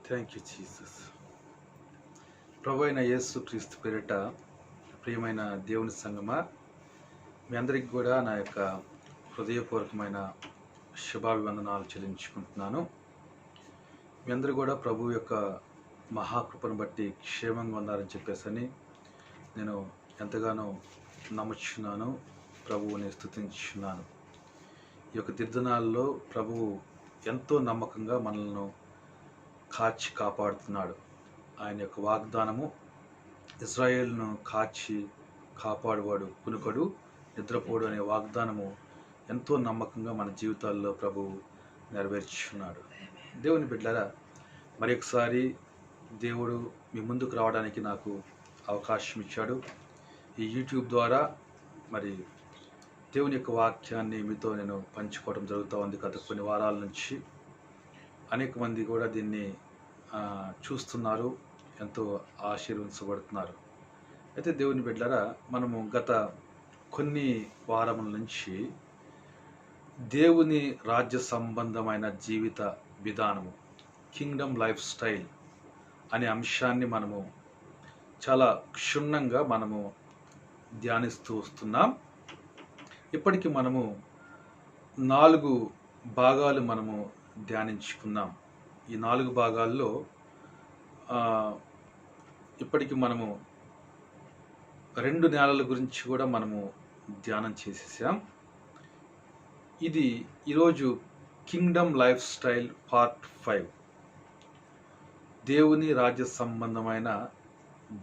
Thank you Jesus. ప్రభు అయిన యేసు క్రీస్తు పేరిట ప్రియమైన దేవుని సంగమా, మీ అందరికి కూడా నా యొక్క హృదయపూర్వకమైన శుభాభివందనాలు చెల్లించుకుంటున్నాను. మీ అందరూ కూడా ప్రభు యొక్క మహాకృపను బట్టి క్షేమంగా ఉన్నారని చెప్పేసని నేను ఎంతగానో నమ్ముచున్నాను, ప్రభువుని స్తుతించున్నాను. ఈ యొక్క దినాల్లో ప్రభువు ఎంతో నమ్మకంగా మనల్ని కాచి కాపాడుతున్నాడు. ఆయన యొక్క వాగ్దానము, ఇజ్రాయేలును కాచి కాపాడువాడు కునుకడు నిద్రపోడు అనే వాగ్దానము ఎంతో నమ్మకంగా మన జీవితాల్లో ప్రభువు నెరవేర్చున్నాడు. దేవుని బిడ్డలారా, మరి ఒకసారి దేవుడు మీ ముందుకు రావడానికి నాకు అవకాశం ఇచ్చాడు. ఈ యూట్యూబ్ ద్వారా మరి దేవుని యొక్క వాక్యాన్ని మీతో నేను పంచుకోవడం జరుగుతూ ఉంది. గత కొన్ని వారాల నుంచి అనేక మంది కూడా దీన్ని చూస్తున్నారు, ఎంతో ఆశీర్వదించబడుతున్నారు. అయితే దేవుని బిడ్డలారా, మనము గత కొన్ని వారముల నుంచి దేవుని రాజ్య సంబంధమైన జీవిత విధానము, కింగ్డమ్ లైఫ్ స్టైల్ అనే అంశాన్ని మనము చాలా క్షుణ్ణంగా మనము ధ్యానిస్తూ వస్తున్నాం. ఇప్పటికి మనము 4 భాగాలు మనము ధ్యానించుకున్నాం. ఈ 4 భాగాల్లో ఇప్పటికి మనము 2 నెలల గురించి కూడా మనము ధ్యానం చేసేసాం. ఇది ఈరోజు కింగ్డమ్ లైఫ్ స్టైల్ పార్ట్ 5, దేవుని రాజ్య సంబంధమైన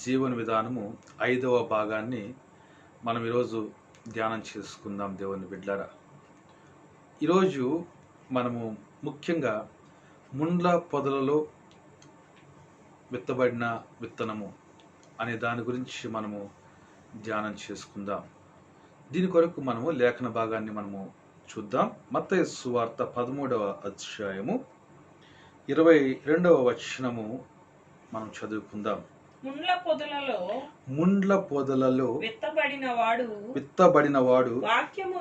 జీవన విధానము 5వ భాగాన్ని మనం ఈరోజు ధ్యానం చేసుకుందాం. దేవుని బిడ్డలారా, ఈరోజు మనము ముఖ్యంగా ముండ్ల పొదలలో విత్తబడిన విత్తనము అనే దాని గురించి మనము ధ్యానం చేసుకుందాం. దీని కొరకు మనము లేఖన భాగాన్ని మనము చూద్దాం. మత్తయి సువార్త 13వ అధ్యాయము 22వ వచనము మనం చదువుకుందాం. ముండ్ల పొదలలో విత్తబడిన వాడు వాక్యము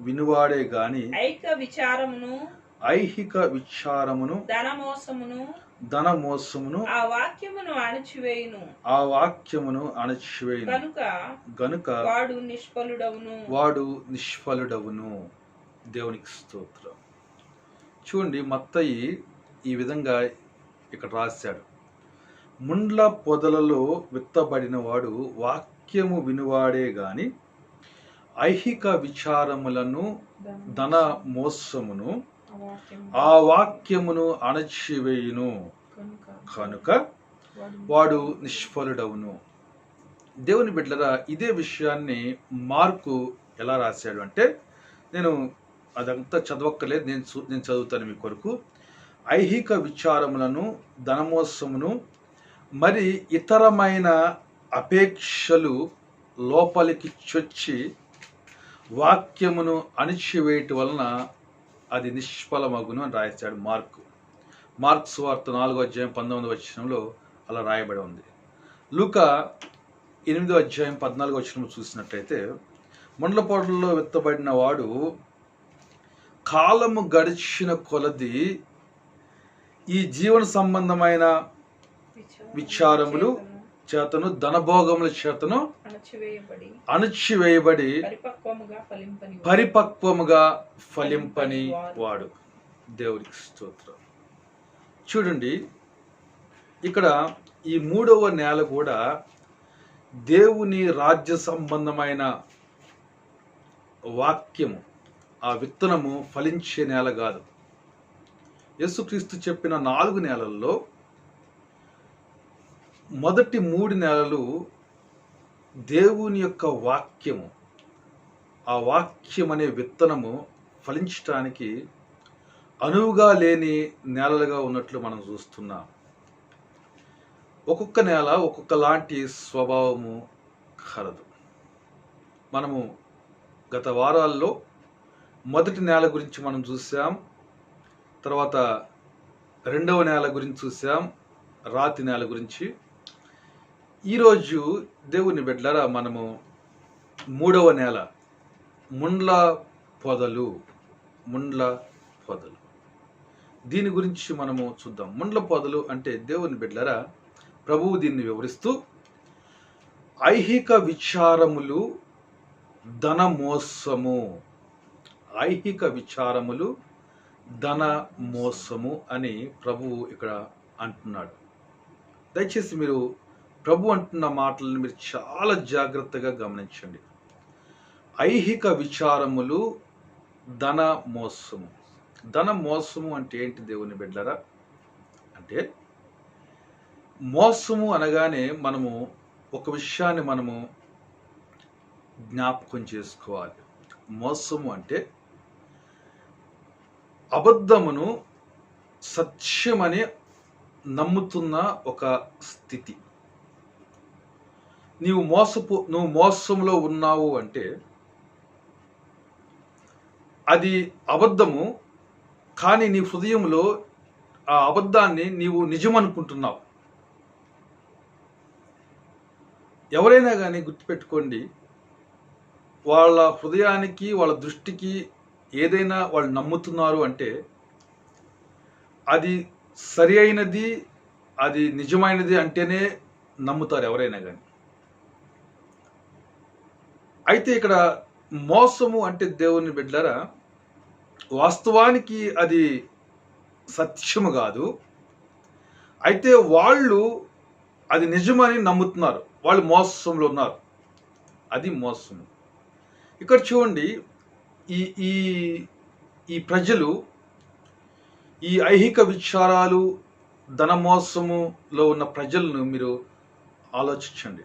వినువాడే గాని ఐహిక విచారమును ధనమోసమును ఆ వాక్యమును అణచివేయును గనుక వాడు నిష్ఫలుడవును. దేవునికి స్తోత్రం. చూడండి, మత్తయి ఈ విధంగా ఇక్కడ రాశాడు. ముండ్ల పొదలలో విత్తబడిన వాడు వాక్యము వినువాడే గాని ఐహిక విచారములను ధన మోసమును ఆ వాక్యమును అణచివేయును కనుక వాడు నిష్ఫలుడవును. దేవుని బిడ్డలారా, ఇదే విషయాన్ని మార్కు ఎలా రాశాడు అంటే, నేను అదంతా చదవక్కలేదు, నేను చదువుతాను మీ కొరకు. ఐహిక విచారములను ధనమోసమును మరి ఇతరమైన అపేక్షలు లోపలికి చొచ్చి వాక్యమును అణిచివేయటం వలన అది నిష్ఫలమగును అని రాశాడు మార్కు సువార్త 4వ అధ్యాయం 19వ వచనంలో అలా రాయబడి ఉంది. లూకా 8వ అధ్యాయం 14వ వచనం చూసినట్లయితే, ముండ్ల పొదలలో విత్తబడిన వాడు కాలము గడిచిన కొలది ఈ జీవన సంబంధమైన విచారములు చేతను ధనభోగముల చేతను అణచివేయబడి పరిపక్వముగా ఫలింపని వాడు. దేవుడికి స్తోత్రం. చూడండి, ఇక్కడ ఈ 3వ నేల కూడా దేవుని రాజ్య సంబంధమైన వాక్యము, ఆ విత్తనము ఫలించే నేల కాదు. యేసుక్రీస్తు చెప్పిన 4 నేలల్లో మొదటి 3 నెలలు దేవుని యొక్క వాక్యము, ఆ వాక్యం అనే విత్తనము ఫలించటానికి అనువుగా లేని నేలలుగా ఉన్నట్లు మనం చూస్తున్నాం. ఒక్కొక్క నేల ఒక్కొక్కలాంటి స్వభావము కలదు. మనము గత వారాల్లో మొదటి నేల గురించి మనం చూసాం, తర్వాత 2వ నేల గురించి చూసాం, రాతి నేల గురించి. ఈరోజు దేవుని బిడ్డలారా, మనము 3వ నేల ముండ్ల పొదలు దీని గురించి మనము చూద్దాం. ముండ్ల పొదలు అంటే దేవుని బిడ్డలారా, ప్రభువు దీన్ని వివరిస్తూ ఐహిక విచారములు ధన మోసము, ఐహిక విచారములు ధన మోసము అని ప్రభువు ఇక్కడ అంటున్నాడు. దయచేసి మీరు ప్రభు అంటున్న మాటలను మీరు చాలా జాగ్రత్తగా గమనించండి. ఐహిక విచారములు ధన మోసము. ధన మోసము అంటే ఏంటి దేవుని బిడ్డలారా? అంటే మోసము అనగానే మనము ఒక విషయాన్ని మనము జ్ఞాపకం చేసుకోవాలి. మోసము అంటే అబద్ధమును సత్యమని నమ్ముతున్న ఒక స్థితి. నువ్వు మోసంలో ఉన్నావు అంటే అది అబద్ధము, కానీ నీ హృదయంలో ఆ అబద్ధాన్ని నీవు నిజం అనుకుంటున్నావు. ఎవరైనా కానీ గుర్తుపెట్టుకోండి, వాళ్ళ హృదయానికి వాళ్ళ దృష్టికి ఏదైనా వాళ్ళు నమ్ముతున్నారు అంటే అది సరి అయినది, అది నిజమైనది అంటేనే నమ్ముతారు ఎవరైనా కానీ. అయితే ఇక్కడ మోసము అంటే దేవుని బిడ్డలారా, వాస్తవానికి అది సత్యము కాదు, అయితే వాళ్ళు అది నిజమని నమ్ముతున్నారు, వాళ్ళు మోసంలో ఉన్నారు. అది మోసము. ఇక్కడ చూడండి, ఈ ఈ ఈ ప్రజలు ఈ ఐహిక విచారాలు ధన మోసములో ఉన్న ప్రజలను మీరు ఆలోచించండి.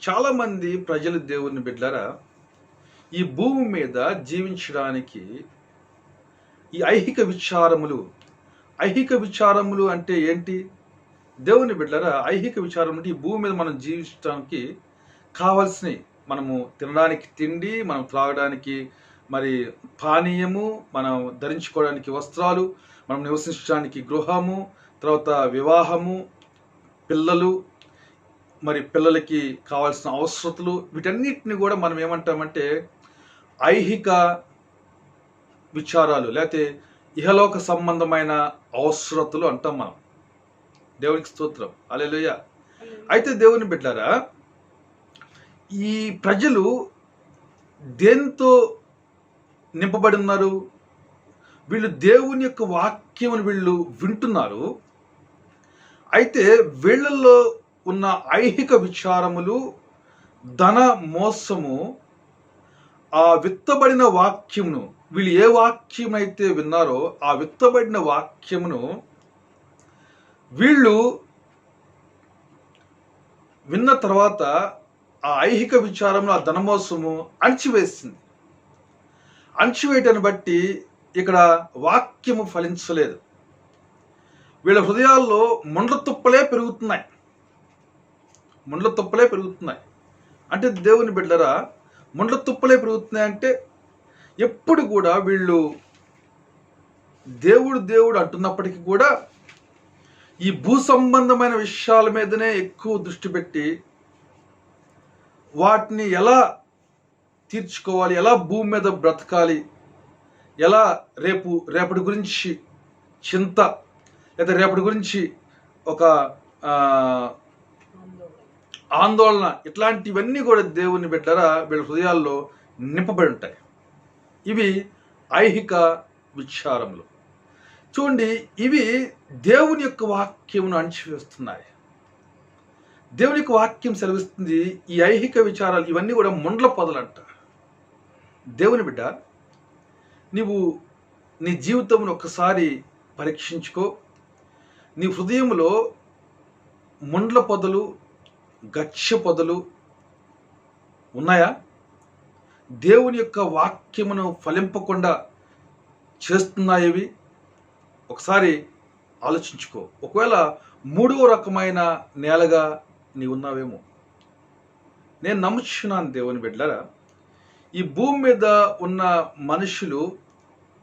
చాలామంది ప్రజలు దేవుని బిడ్డలారా ఈ భూమి మీద జీవించడానికి ఈ ఐహిక విచారములు అంటే ఏంటి దేవుని బిడ్డలారా? ఐహిక విచారం అంటే ఈ భూమి మీద మనం జీవించడానికి కావాల్సినవి, మనము తినడానికి తిండి, మనం త్రాగడానికి మరి పానీయము, మనం ధరించుకోవడానికి వస్త్రాలు, మనం నివసించడానికి గృహము, తర్వాత వివాహము, పిల్లలు, మరి పిల్లలకి కావాల్సిన అవసరతలు, వీటన్నిటిని కూడా మనం ఏమంటామంటే ఐహిక విచారాలు, లేకపోతే ఇహలోక సంబంధమైన అవసరతలు అంటాం మనం. దేవునికి స్తోత్రం, హల్లెలూయా. అయితే దేవుని బిడ్డలారా, ఈ ప్రజలు దేంతో నింపబడి ఉన్నారు? వీళ్ళు దేవుని యొక్క వాక్యమును వీళ్ళు వింటున్నారు. అయితే వీళ్ళల్లో ఉన్న ఐహిక విచారములు, ధన మోసము, ఆ విత్తబడిన వాక్యమును, వీళ్ళు ఏ వాక్యం అయితే విన్నారో ఆ విత్తబడిన వాక్యమును వీళ్ళు విన్న తర్వాత ఆ ఐహిక విచారమును, ఆ ధనమోసము అణిచివేసింది. అణిచివేయటాన్ని బట్టి ఇక్కడ వాక్యము ఫలించలేదు. వీళ్ళ హృదయాల్లో ముండ్ల తుప్పలే పెరుగుతున్నాయి. అంటే దేవుని బిడ్డలారా, ముండ్ల తుప్పలే పెరుగుతున్నాయి అంటే ఎప్పుడు కూడా వీళ్ళు దేవుడు అంటున్నప్పటికీ కూడా ఈ భూ సంబంధమైన విషయాల మీదనే ఎక్కువ దృష్టి పెట్టి వాటిని ఎలా తీర్చుకోవాలి, ఎలా భూమి మీద బ్రతకాలి, ఎలా రేపటి గురించి చింత, లేదా రేపటి గురించి ఒక ఆందోళన, ఇట్లాంటివన్నీ కూడా దేవుని బిడ్డరా వీళ్ళ హృదయాల్లో నింపబడి ఉంటాయి. ఇవి ఐహిక విచారములు. చూడండి, ఇవి దేవుని యొక్క వాక్యమును అణిచివేస్తున్నాయి. దేవుని యొక్క వాక్యం సెలవిస్తుంది, ఈ ఐహిక విచారాలు ఇవన్నీ కూడా ముండ్ల పొదలంట. దేవుని బిడ్డ, నీవు నీ జీవితంలో ఒక్కసారి పరీక్షించుకో. నీ హృదయంలో ముండ్ల పొదలు, గచ్చ పొదలు ఉన్నాయా? దేవుని యొక్క వాక్యమును ఫలింపకుండా చేస్తున్నాయి. ఒకసారి ఆలోచించుకో. ఒకవేళ మూడవ రకమైన నేలగా నీ ఉన్నావేమో. నేను నమ్ముచున్నాను దేవుని బిడ్డలారా, ఈ భూమి మీద ఉన్న మనుషులు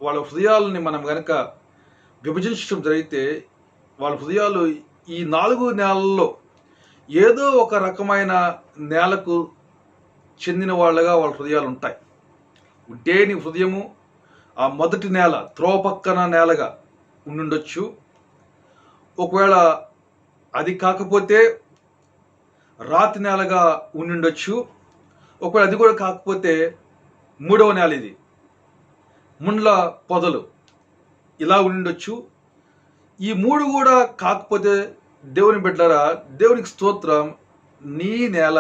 వాళ్ళ హృదయాలని మనం గనక విభజించడం జరిగితే వాళ్ళ హృదయాలు ఈ 4 నేలల్లో ఏదో ఒక రకమైన నేలకు చెందిన వాళ్ళగా వాళ్ళ హృదయాలు ఉంటాయి. ఉంటే నీ హృదయము ఆ మొదటి నేల, త్రోవ పక్కన నేలగా ఉండుండొచ్చు. ఒకవేళ అది కాకపోతే రాతి నేలగా ఉండుండొచ్చు. ఒకవేళ అది కూడా కాకపోతే మూడవ నేల ఇది ముండ్ల పొదలు ఇలా ఉండుండొచ్చు. ఈ మూడు కూడా కాకపోతే దేవుని బిడ్డలారా, దేవునికి స్తోత్రం, నీ నేల,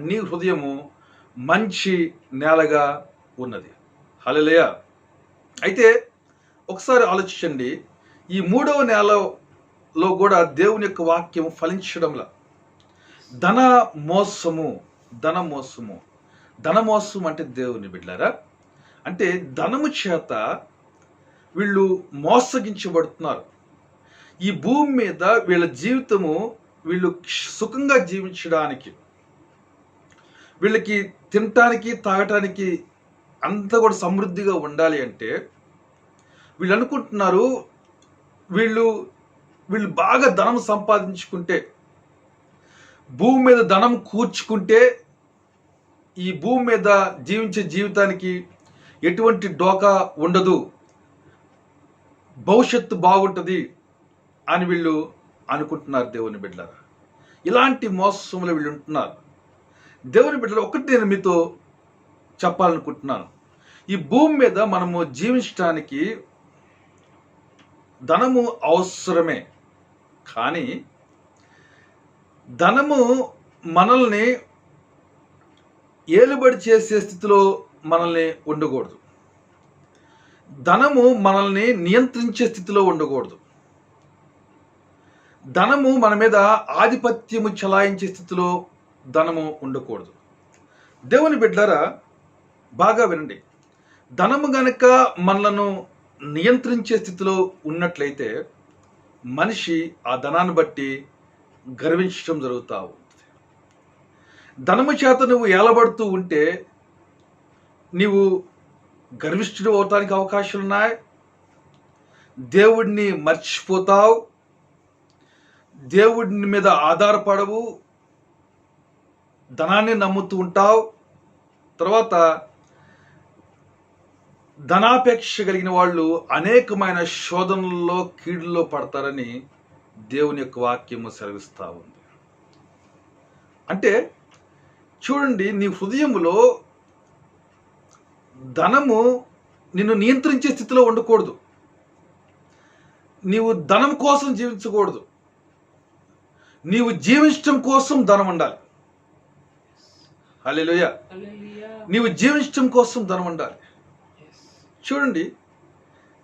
నీ హృదయము మంచి నేలగా ఉన్నది. హల్లెలూయా. అయితే ఒకసారి ఆలోచించండి, ఈ మూడవ నేలలో కూడా దేవుని యొక్క వాక్యం ఫలించడంలా ధన మోసము అంటే దేవుని బిడ్డలారా, అంటే ధనము చేత వీళ్ళు మోసగించబడుతున్నారు. ఈ భూమి మీద వీళ్ళ జీవితము వీళ్ళు సుఖంగా జీవించడానికి, వీళ్ళకి తినటానికి తాగటానికి అంతా కూడా సమృద్ధిగా ఉండాలి అంటే వీళ్ళు అనుకుంటున్నారు, వీళ్ళు బాగా ధనం సంపాదించుకుంటే, భూమి మీద ధనం కూర్చుకుంటే ఈ భూమి మీద జీవించే జీవితానికి ఎటువంటి డోకా ఉండదు, భవిష్యత్తు బాగుంటుంది అని వీళ్ళు అనుకుంటున్నారు. దేవుని బిడ్డలారా, ఇలాంటి మోసంలో వీళ్ళు ఉంటున్నారు. దేవుని బిడ్డలు, ఒకటి నేను మీతో చెప్పాలనుకుంటున్నాను. ఈ భూమి మీద మనము జీవించడానికి ధనము అవసరమే, కానీ ధనము మనల్ని ఏలుబడి చేసే స్థితిలో మనల్ని ఉండకూడదు. ధనము మనల్ని నియంత్రించే స్థితిలో ఉండకూడదు. ధనము మన మీద ఆధిపత్యము చలాయించే స్థితిలో ధనము ఉండకూడదు. దేవుని బిడ్డలారా, బాగా వినండి. ధనము గనక మనలను నియంత్రించే స్థితిలో ఉన్నట్లయితే మనిషి ఆ ధనాన్ని బట్టి గర్వించడం జరుగుతూ ఉంటుంది. ధనము చేత నువ్వు ఏలబడుతూ ఉంటే నీవు గర్విష్ఠుడు అవటానికి అవకాశాలు ఉన్నాయి. దేవుడిని మర్చిపోతావు, దేవుడిని మీద ఆధారపడవు, ధనాన్ని నమ్ముతూ ఉంటావు. తర్వాత ధనాపేక్ష కలిగిన వాళ్ళు అనేకమైన శోధనల్లో కీడుల్లో పడతారని దేవుని యొక్క వాక్యము సెలవిస్తూ ఉంది. అంటే చూడండి, నీ హృదయములో ధనము నిన్ను నియంత్రించే స్థితిలో ఉండకూడదు. నీవు ధనం కోసం జీవించకూడదు. నీవు జీవించడం కోసం ధనం ఉండాలి. హల్లెలూయా. నీవు జీవించడం కోసం ధనం ఉండాలి. చూడండి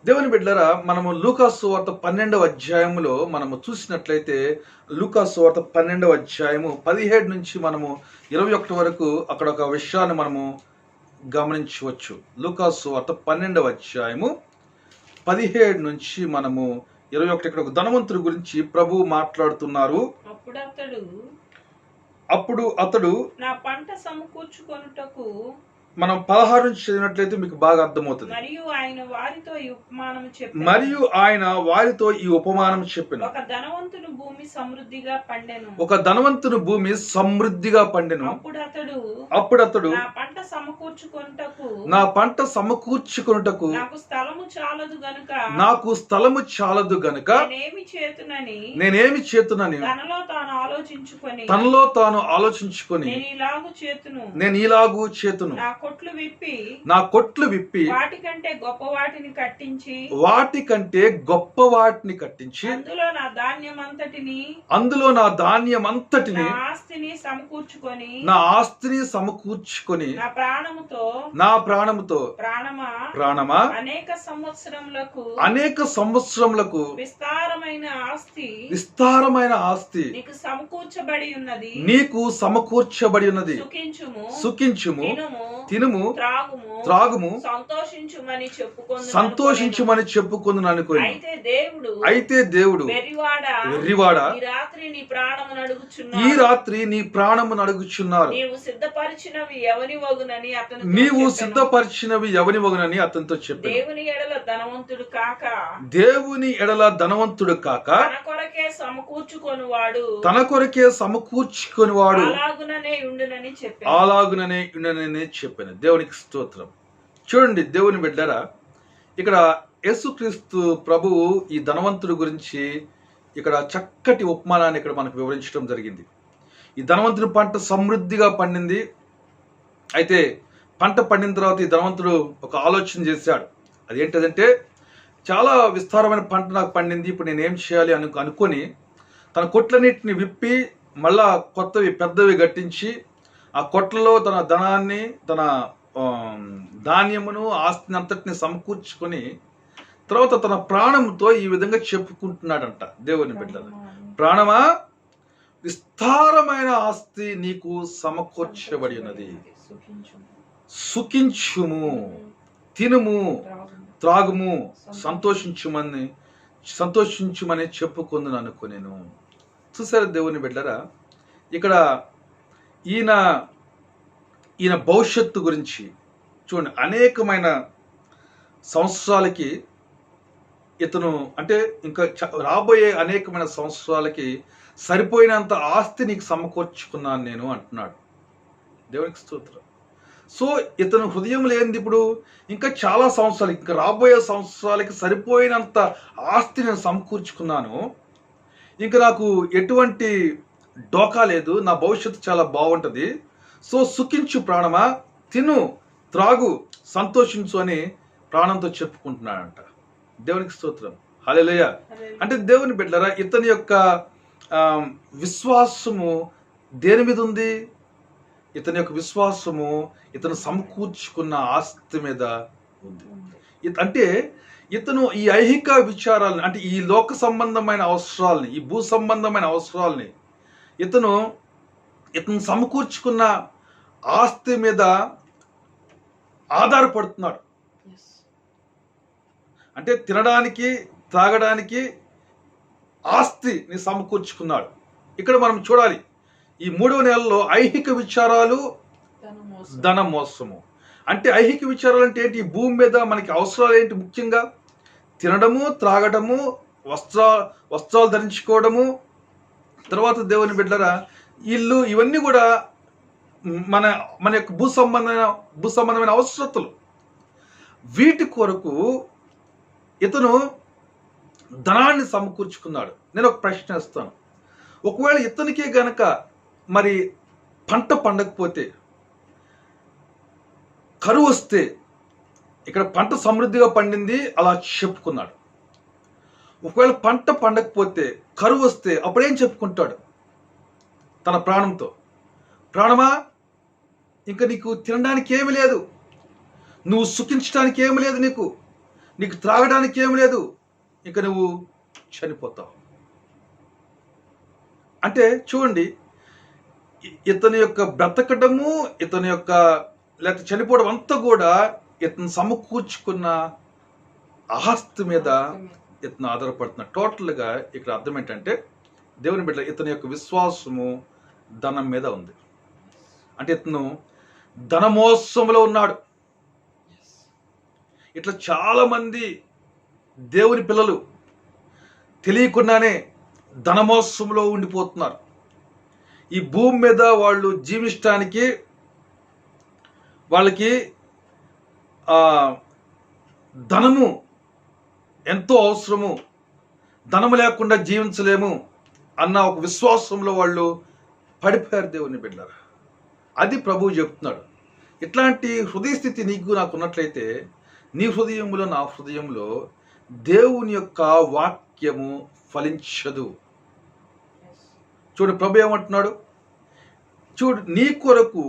దేవుని బిడ్డలారా, మనము లూకాసు సువార్త 12వ అధ్యాయములో మనము చూసినట్లయితే, లూకాసు సువార్త 12వ అధ్యాయము 17 నుంచి మనము 21 వరకు అక్కడ ఒక విషయాన్ని మనము గమనించవచ్చు. లూకాసు సువార్త 12వ అధ్యాయము 17 నుంచి మనము 21, ఇక్కడ ఒక ధనవంతుడి గురించి ప్రభువు మాట్లాడుతున్నారు. అప్పుడు అతడు నా పంట సమకూర్చుకొనుటకు, మనం 16 నుంచి చదివినట్లయితే మీకు బాగా అర్థమవుతుంది. మరియు ఆయన వారితో ఈ ఉపమానం చెప్పెను. ఒక ధనవంతుని భూమి సమృద్ధిగా పండెను. అప్పుడు అతడు నా పంట సమకూర్చుకొనుటకు నాకు స్థలము చాలదు గనుక నేనేమి చేతునని తనలో తాను ఆలోచించుకొని నేను ఇలాగు చేతును, నా కొట్లు విప్పి వాటికంటే గొప్ప వాటిని కట్టించి అందులో నా ధాన్యమంతటిని నా ఆస్తిని సమకూర్చుకొని నా ప్రాణముతో ప్రాణమా అనేక సంవత్సరములకు విస్తారమైన ఆస్తి నీకు సమకూర్చబడి ఉన్నది. సుఖించుము, తినుము, త్రాగుము, సంతోషించుమని చెప్పుకుందును అనుకుని. అయితే దేవుడు వెర్రివాడా, ఈ రాత్రి నీ ప్రాణమును అడుగుచున్నారు, నీవు సిద్ధపరిచినవి ఎవని వగునని అతనితో చెప్పాడు. దేవుని ఎడల ధనవంతుడు కాక తన కొరకే సమకూర్చుకొనివాడు అలాగుననే ఉండునని చెప్పాను. దేవునికి స్తోత్రం. చూడండి దేవుని బిడ్డలారా, ఇక్కడ యేసుక్రీస్తు ప్రభువు ఈ ధనవంతుడి గురించి ఇక్కడ చక్కటి ఉపమానాన్ని ఇక్కడ మనకు వివరించడం జరిగింది. ఈ ధనవంతుడి పంట సమృద్ధిగా పండింది. అయితే పంట పండిన తర్వాత ఈ ధనవంతుడు ఒక ఆలోచన చేశాడు. అదేంటంటే, చాలా విస్తారమైన పంట నాకు పండింది, ఇప్పుడు నేనేం చేయాలి అనుకొని తన కొట్లన్నిటిని విప్పి మళ్ళా కొత్తవి పెద్దవి గట్టించి ఆ కొట్లలో తన ధనాన్ని, తన ధాన్యమును, ఆస్తిని అంతటిని సమకూర్చుకొని తర్వాత తన ప్రాణంతో ఈ విధంగా చెప్పుకుంటున్నాడంట. దేవుని బిడ్డలు, ప్రాణమా, విస్తారమైన ఆస్తి నీకు సమకూర్చబడి ఉన్నది, సుఖించుము, తినుము, త్రాగుము, సంతోషించుమని చెప్పుకుందును అనుకునేను. చూసారా దేవుని బిడ్డరా, ఇక్కడ ఈయన భవిష్యత్తు గురించి చూడండి. అనేకమైన సంవత్సరాలకి ఇతను, అంటే ఇంకా రాబోయే అనేకమైన సంవత్సరాలకి సరిపోయినంత ఆస్తి నీకు సమకూర్చుకున్నాను నేను అంటున్నాడు. దేవునికి స్తోత్రం. సో ఇతను హృదయం లేనిది ఇప్పుడు ఇంకా చాలా సంవత్సరాలు, ఇంకా రాబోయే సంవత్సరాలకి సరిపోయినంత ఆస్తి నేను సమకూర్చుకున్నాను, ఇంకా నాకు ఎటువంటి డోకా లేదు, నా భవిష్యత్తు చాలా బాగుంటుంది. సో సుఖించు ప్రాణమా, తిను, త్రాగు, సంతోషించు అని ప్రాణంతో చెప్పుకుంటున్నాడంట. దేవునికి స్తోత్రం. హల్లెలూయా. అంటే దేవుని బిడ్డలారా, ఇతని యొక్క విశ్వాసము దేని మీద ఉంది? ఇతని యొక్క విశ్వాసము ఇతను సమకూర్చుకున్న ఆస్తి మీద ఉంది. అంటే ఇతను ఈ ఐహిక విచారాలని, అంటే ఈ లోక సంబంధమైన అవసరాలని, ఈ భూ సంబంధమైన అవసరాలని ఇతను సమకూర్చుకున్న ఆస్తి మీద ఆధారపడుతున్నాడు. అంటే తినడానికి, తాగడానికి ఆస్తిని సమకూర్చుకున్నాడు. ఇక్కడ మనం చూడాలి, ఈ 3వ నెలలో ఐహిక విచారాలు, ధన మోసము. అంటే ఐహిక విచారాలు అంటే ఏంటి? ఈ భూమి మీద మనకి అవసరాలు ఏంటి? ముఖ్యంగా తినడము, త్రాగడము, వస్త్రాలు ధరించుకోవడము, తర్వాత దేవుని బిడ్డరా ఇల్లు, ఇవన్నీ కూడా మన యొక్క భూ సంబంధమైన అవసరతలు. వీటి కొరకు ఇతను ధనాన్ని సమకూర్చుకున్నాడు. నేను ఒక ప్రశ్న వేస్తాను. ఒకవేళ ఇతనికి గనక మరి పంట పండకపోతే, కరువు వస్తే, ఇక్కడ పంట సమృద్ధిగా పండింది అలా చెప్పుకున్నాడు. ఒకవేళ పంట పండకపోతే, కరువు వస్తే అప్పుడేం చెప్పుకుంటాడు? తన ప్రాణంతో, ప్రాణమా, ఇంకా నీకు తినడానికి ఏమి లేదు, నువ్వు సుఖించడానికి ఏమి లేదు, నీకు త్రాగడానికి ఏమి లేదు, ఇంకా నువ్వు చనిపోతావు. అంటే చూడండి, ఇతని యొక్క బ్రతకడము, ఇతని యొక్క లేకపోతే చనిపోవడం అంతా కూడా ఇతను సమకూర్చుకున్న ఆస్తి మీద ఇతను ఆధారపడుతున్నాడు. టోటల్గా ఇక్కడ అర్థం ఏంటంటే, దేవుని బిడ్డ, ఇతని యొక్క విశ్వాసము ధనం మీద ఉంది. అంటే ఇతను ధనమోసంలో ఉన్నాడు. ఇట్లా చాలా మంది దేవుని పిల్లలు తెలియకుండానే ధనమోసంలో ఉండిపోతున్నారు. ఈ భూమి మీద వాళ్ళు జీవించడానికి వాళ్ళకి ధనము ఎంతో అవసరము, ధనము లేకుండా జీవించలేము అన్న ఒక విశ్వాసంలో వాళ్ళు పడిపోయారు. దేవుని బిడ్డలారా, అది ప్రభువు చెప్తున్నాడు. ఇట్లాంటి హృదయ స్థితి నీకు నాకు ఉన్నట్లయితే, నీ హృదయంలో, నా హృదయంలో దేవుని యొక్క వాక్యము ఫలించదు. చూడు ప్రభు ఏమంటున్నాడు, చూడు, నీ కొరకు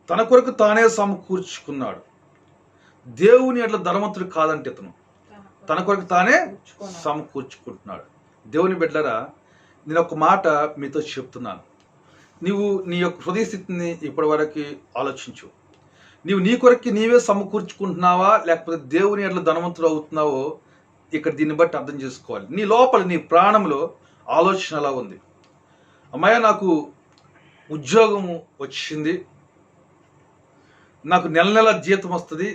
తన కొరకు తానే సమకూర్చుకున్నాడు. దేవుని అట్లా ధనవంతుడు కాదంటే ఇతను తన కొరకు తానే సమకూర్చుకుంటున్నాడు. దేవుని బిడ్డలారా, నేను ఒక మాట మీతో చెప్తున్నాను. నీవు నీ యొక్క హృదయ స్థితిని ఇప్పటి వరకు ఆలోచించు. నీవు నీ కొరకు నీవే సమకూర్చుకుంటున్నావా, లేకపోతే దేవుని అట్లా ధనవంతుడు అవుతున్నావో ఇక్కడ దీన్ని బట్టి అర్థం చేసుకోవాలి. నీ లోపల, నీ ప్రాణంలో ఆలోచన ఎలా ఉంది? అమ్మాయ, నాకు ఉద్యోగము వచ్చింది, నాకు నెల నెల జీతం వస్తుంది,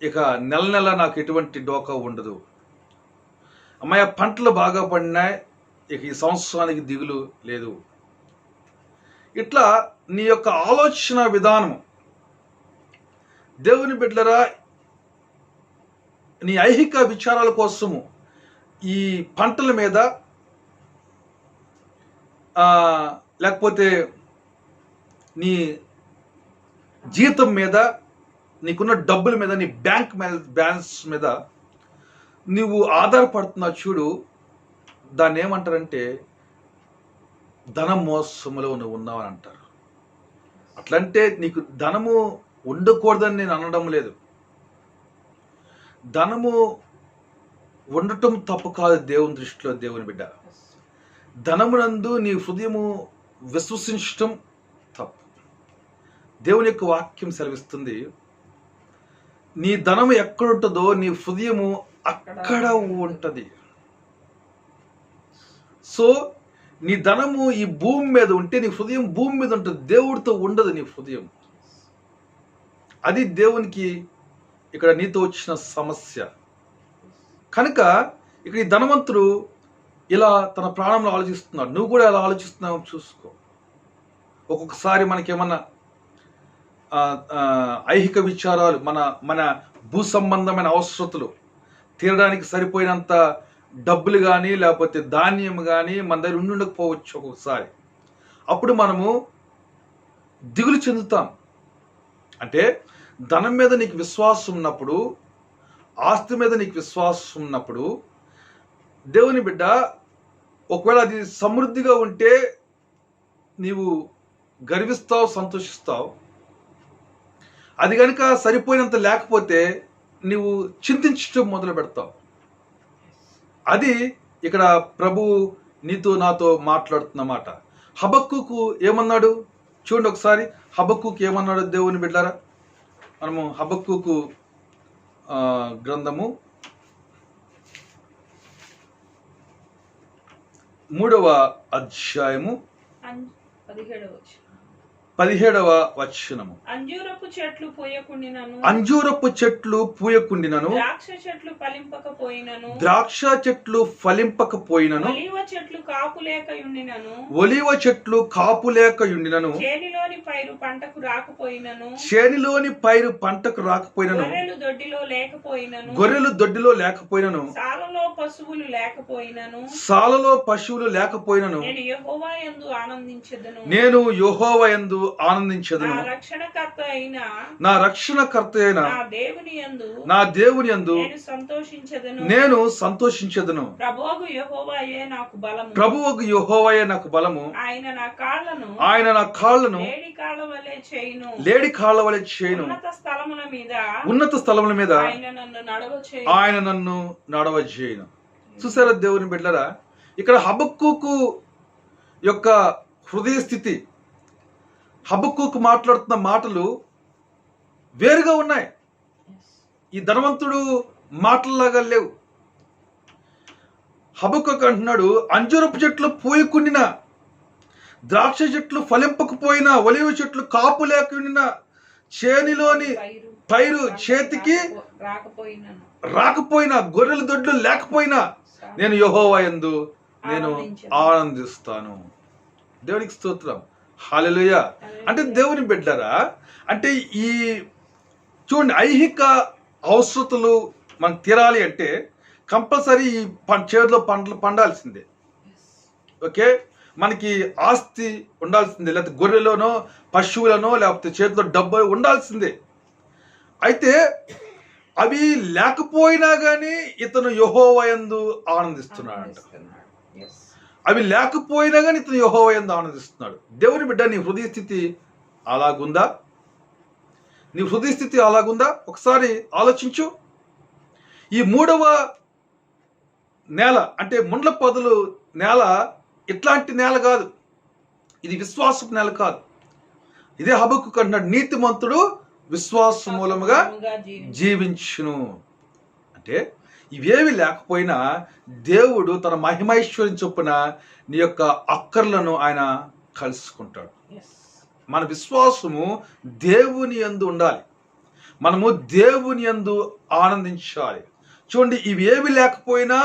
ఇక నెల నెల నాకు ఎటువంటి డోకా ఉండదు. అమ్మాయ, పంటలు బాగా పడినాయి, ఇక ఈ సంవత్సరానికి దిగులు లేదు. ఇట్లా నీ యొక్క ఆలోచన విధానం, దేవుని బిడ్డలారా, నీ ఐహిక విచారాల కోసము ఈ పంటల మీద లేకపోతే నీ జీతం మీద, నీకున్న డబ్బుల మీద, నీ బ్యాంక్ బ్యాలెన్స్ మీద నువ్వు ఆధారపడుతున్నావు చూడు, దాన్ని ఏమంటారంటే ధన మోసములో నువ్వు ఉన్నావని అంటారు. అట్లంటే నీకు ధనము ఉండకూడదని నేను అనడం లేదు. ధనము ఉండటం తప్పు కాదు దేవుని దృష్టిలో, దేవుని బిడ్డ. ధనమునందు నీ హృదయము విశ్వసించటం తప్పు. దేవుని యొక్క వాక్యం సెలవిస్తుంది, నీ ధనము ఎక్కడుంటుందో నీ హృదయము అక్కడ ఉంటుంది. సో నీ ధనము ఈ భూమి మీద ఉంటే నీ హృదయం భూమి మీద ఉంటుంది, దేవుడితో ఉండదు నీ హృదయం. అది దేవునికి ఇక్కడ నీతో వచ్చిన సమస్య. కనుక ఇక్కడ ఈ ధనవంతుడు ఇలా తన ప్రాణంలో ఆలోచిస్తున్నాడు. నువ్వు కూడా ఎలా ఆలోచిస్తున్నావు చూసుకో. ఒక్కొక్కసారి మనకేమన్నా ఐహిక విచారాలు, మన భూ సంబంధమైన అవసరతలు తీరడానికి సరిపోయినంత డబ్బులు కానీ లేకపోతే ధాన్యం కానీ మన దగ్గర ఉండకపోవచ్చు ఒక్కొక్కసారి. అప్పుడు మనము దిగులు చెందుతాం. అంటే ధనం మీద నీకు విశ్వాసం ఉన్నప్పుడు, ఆస్తి మీద నీకు విశ్వాసం ఉన్నప్పుడు, దేవుని బిడ్డ, ఒకవేళ అది సమృద్ధిగా ఉంటే నీవు గర్విస్తావు, సంతోషిస్తావు. అది కనుక సరిపోయినంత లేకపోతే నీవు చింతించడం మొదలు పెడతావు. అది ఇక్కడ ప్రభు నీతో నాతో మాట్లాడుతున్న మాట. హబక్కూకు ఏమన్నాడు చూడండి ఒకసారి. హబక్కూకు ఏమన్నాడు దేవుని బిడ్డారా? మనము హబక్కూకు గ్రంథము 3వ అధ్యాయము 17వ వచనము. అంజూరపు చెట్లు పూయకుండినను, ద్రాక్ష చెట్లు ఫలింపకపోయినను, ఒలివ చెట్లు కాపులేకయుండినను, చేనిలోని పైరు పంటకు రాకపోయినను, గొర్రెలు దొడ్డిలో లేకపోయినను, సాలలో పశువులు లేకపోయినను, నేను యెహోవా యందు ఆనందించెదను. నా రక్షణకర్త అయిన నా దేవుని యందు నేను సంతోషించెదను. ప్రభువగు యెహోవాయే నాకు బలము. ఆయన నా కాళ్ళను లేడి కాళ్ళ వలె చేయును. ఉన్నత స్థలముల మీద ఆయన నన్ను నడవజేయును. చూసారా దేవుని బిడ్డలారా, ఇక్కడ హబక్కూకు యొక్క హృదయ స్థితి, హబక్కూకు మాట్లాడుతున్న మాటలు వేరుగా ఉన్నాయి. ఈ ధనవంతుడు మాటల్లాగా లేవు. హబక్కూకు అంటున్నాడు, అంజూరపు చెట్లు పూయకుండిన, ద్రాక్ష చెట్లు ఫలింపకపోయినా, ఒలివ చెట్లు కాపు లేకుండా, చేనిలోని పైరు చేతికి రాకపోయినా, గొర్రెల దొడ్లు లేకపోయినా, నేను యెహోవా యందు నేను ఆనందిస్తాను. దేవునికి స్తోత్రం. హల్లెలూయా. అంటే దేవుని బిడ్డరా, అంటే ఈ చూడండి, ఐహిక అవసరతలు మనం తీరాలి అంటే కంపల్సరీ ఈ చేతిలో పంటలు పండాల్సిందే. ఓకే, మనకి ఆస్తి ఉండాల్సిందే, లేకపోతే గొర్రెలోనో పశువులనో లేకపోతే చేతిలో డబ్బు ఉండాల్సిందే. అయితే అవి లేకపోయినా కానీ ఇతను యెహోవా యందు ఆనందిస్తున్నాడు. అవి లేకపోయినా కానీ ఇతను యెహోవా యందు ఆనందిస్తున్నాడు. దేవుని బిడ్డ, నీ హృదయ స్థితి అలాగుందా? నీ హృదయ స్థితి అలాగుందా? ఒకసారి ఆలోచించు. ఈ 3వ నేల అంటే ముండ్ల పొదలు నేల ఇట్లాంటి నేల కాదు, ఇది విశ్వాసపు నేల కాదు. ఇదే హబక్కూకు అంటున్నాడు, నీతిమంతుడు విశ్వాస మూలముగా జీవించును. అంటే ఇవేవి లేకపోయినా దేవుడు తన మహిమైశ్వర్యం చొప్పున నీ యొక్క అక్కర్లను ఆయన కలుసుకుంటాడు. మన విశ్వాసము దేవుని యందు ఉండాలి. మనము దేవుని యందు ఆనందించాలి. చూడండి, ఇవేవి లేకపోయినా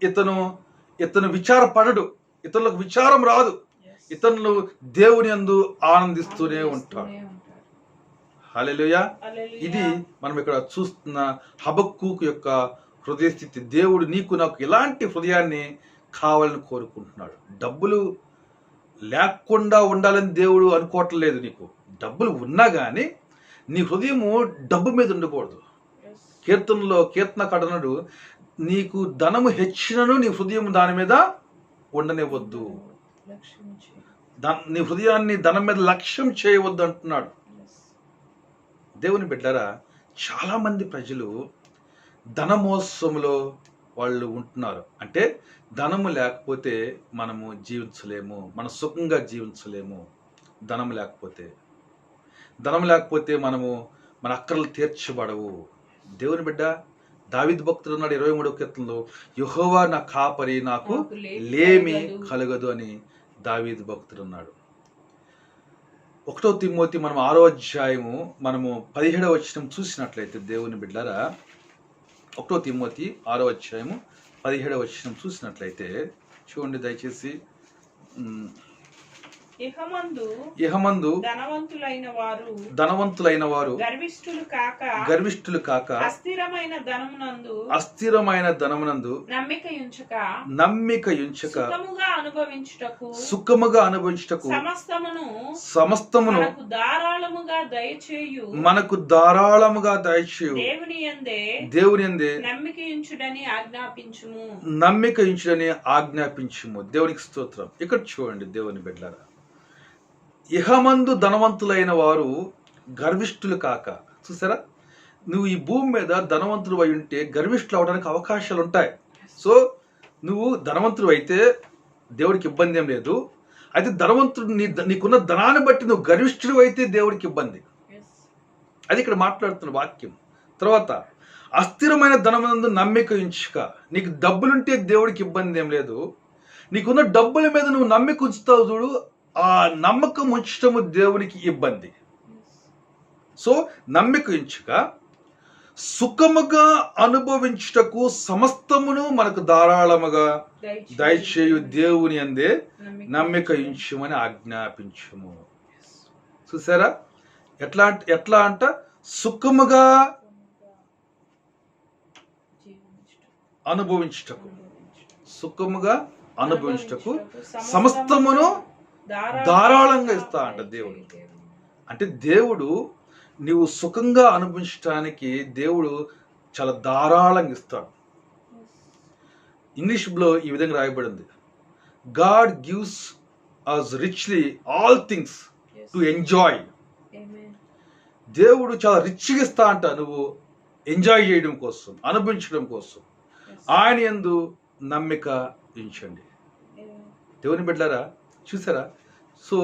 ఇతను విచారపడడు, ఇతరులకు విచారం రాదు. ఇతరులు దేవుని యందు ఆనందిస్తూనే ఉంటాడు. హల్లెలూయా. ఇది మనం ఇక్కడ చూస్తున్న హబక్కూకు యొక్క హృదయ స్థితి. దేవుడు నీకు నాకు ఇలాంటి హృదయాన్ని కావాలని కోరుకుంటున్నాడు. డబ్బులు లేకుండా ఉండాలని దేవుడు అనుకోవట్లేదు. నీకు డబ్బులు ఉన్నా కానీ నీ హృదయము డబ్బు మీద ఉండకూడదు. కీర్తనలో కీర్తనకారుడు, నీకు ధనము హెచ్చినను నీ హృదయం దాని మీద ఉండనివ్వద్దు, నీ హృదయాన్ని ధనం మీద లక్ష్యం చేయవద్దు అంటున్నాడు. దేవుని బిడ్డలారా, చాలా మంది ప్రజలు ధనమోసములో వాళ్ళు ఉంటున్నారు. అంటే ధనము లేకపోతే మనము జీవించలేము, మన సుఖంగా జీవించలేము. ధనం లేకపోతే మనము మన అక్కర్లు తీర్చబడవు. దేవుని బిడ్డ దావీదు భక్తుడు అన్నాడు 23వ కీర్తనలో, యెహోవా నా కాపరి, నాకు లేమి కలగదు అని దావీదు భక్తుడు అన్నాడు. 1 తిమోతి మనం 6వ అధ్యాయము మనము 17వ వచనం చూసినట్లయితే, దేవుని బిడ్డలారా 1 తిమోతి 6వ అధ్యాయము 17వ వచనం చూసినట్లయితే చూడండి దయచేసి. ఇహమందు ధనవంతులైన వారు గర్విష్ఠులు కాక అస్థిరమైన ధనమునందు నమ్మిక ఉంచక సుఖముగా అనుభవించుటకు సమస్తమును మనకు ధారాళముగా దయచేయు దేవుని యందే నమ్మిక ఉంచుడని ఆజ్ఞాపించుము. దేవునికి స్తోత్రం. ఇక్కడ చూడండి దేవుని బిడ్డలారా, ఇహమందు ధనవంతులైన వారు గర్విష్ఠులు కాక. చూసారా, నువ్వు ఈ భూమి మీద ధనవంతులు అయి ఉంటే గర్విష్ఠులు అవడానికి అవకాశాలు ఉంటాయి. సో నువ్వు ధనవంతుడు అయితే దేవుడికి ఇబ్బంది ఏం లేదు. అయితే ధనవంతుడు నీకున్న ధనాన్ని బట్టి నువ్వు గర్విష్ఠుడు అయితే దేవుడికి ఇబ్బంది. అది ఇక్కడ మాట్లాడుతున్న వాక్యం. తర్వాత అస్థిరమైన ధనమునందు నమ్మిక ఉంచుక. నీకు డబ్బులుంటే దేవుడికి ఇబ్బంది ఏం లేదు. నీకున్న డబ్బుల మీద నువ్వు నమ్మిక ఉంచుతావు చూడు, ఆ నమ్మకం ఉంచటము దేవునికి ఇబ్బంది. సో నమ్మిక ఉంచుక సుఖముగా అనుభవించుటకు సమస్తమును మనకు ధారాళముగా దయచేయు దేవుని యందే నమ్మిక ఉంచుమని ఆజ్ఞాపించుము. చూసారా, ఎట్లా అంట సుఖముగా అనుభవించుటకు సమస్తమును ధారాళంగా ఇస్తా అంట దేవుడు. అంటే దేవుడు నీవు సుఖంగా అనుభవించడానికి దేవుడు చాలా ధారాళంగా ఇస్తాడు. ఇంగ్లీష్లో ఈ విధంగా రాయబడింది, God gives us richly all things to enjoy. దేవుడు చాలా రిచ్గా ఇస్తా అంట నువ్వు ఎంజాయ్ చేయడం కోసం, అనుభవించడం కోసం. ఆయన యందు నమ్మిక ఉంచండి. దేవుని బిడ్డలారా, చూసారా, సో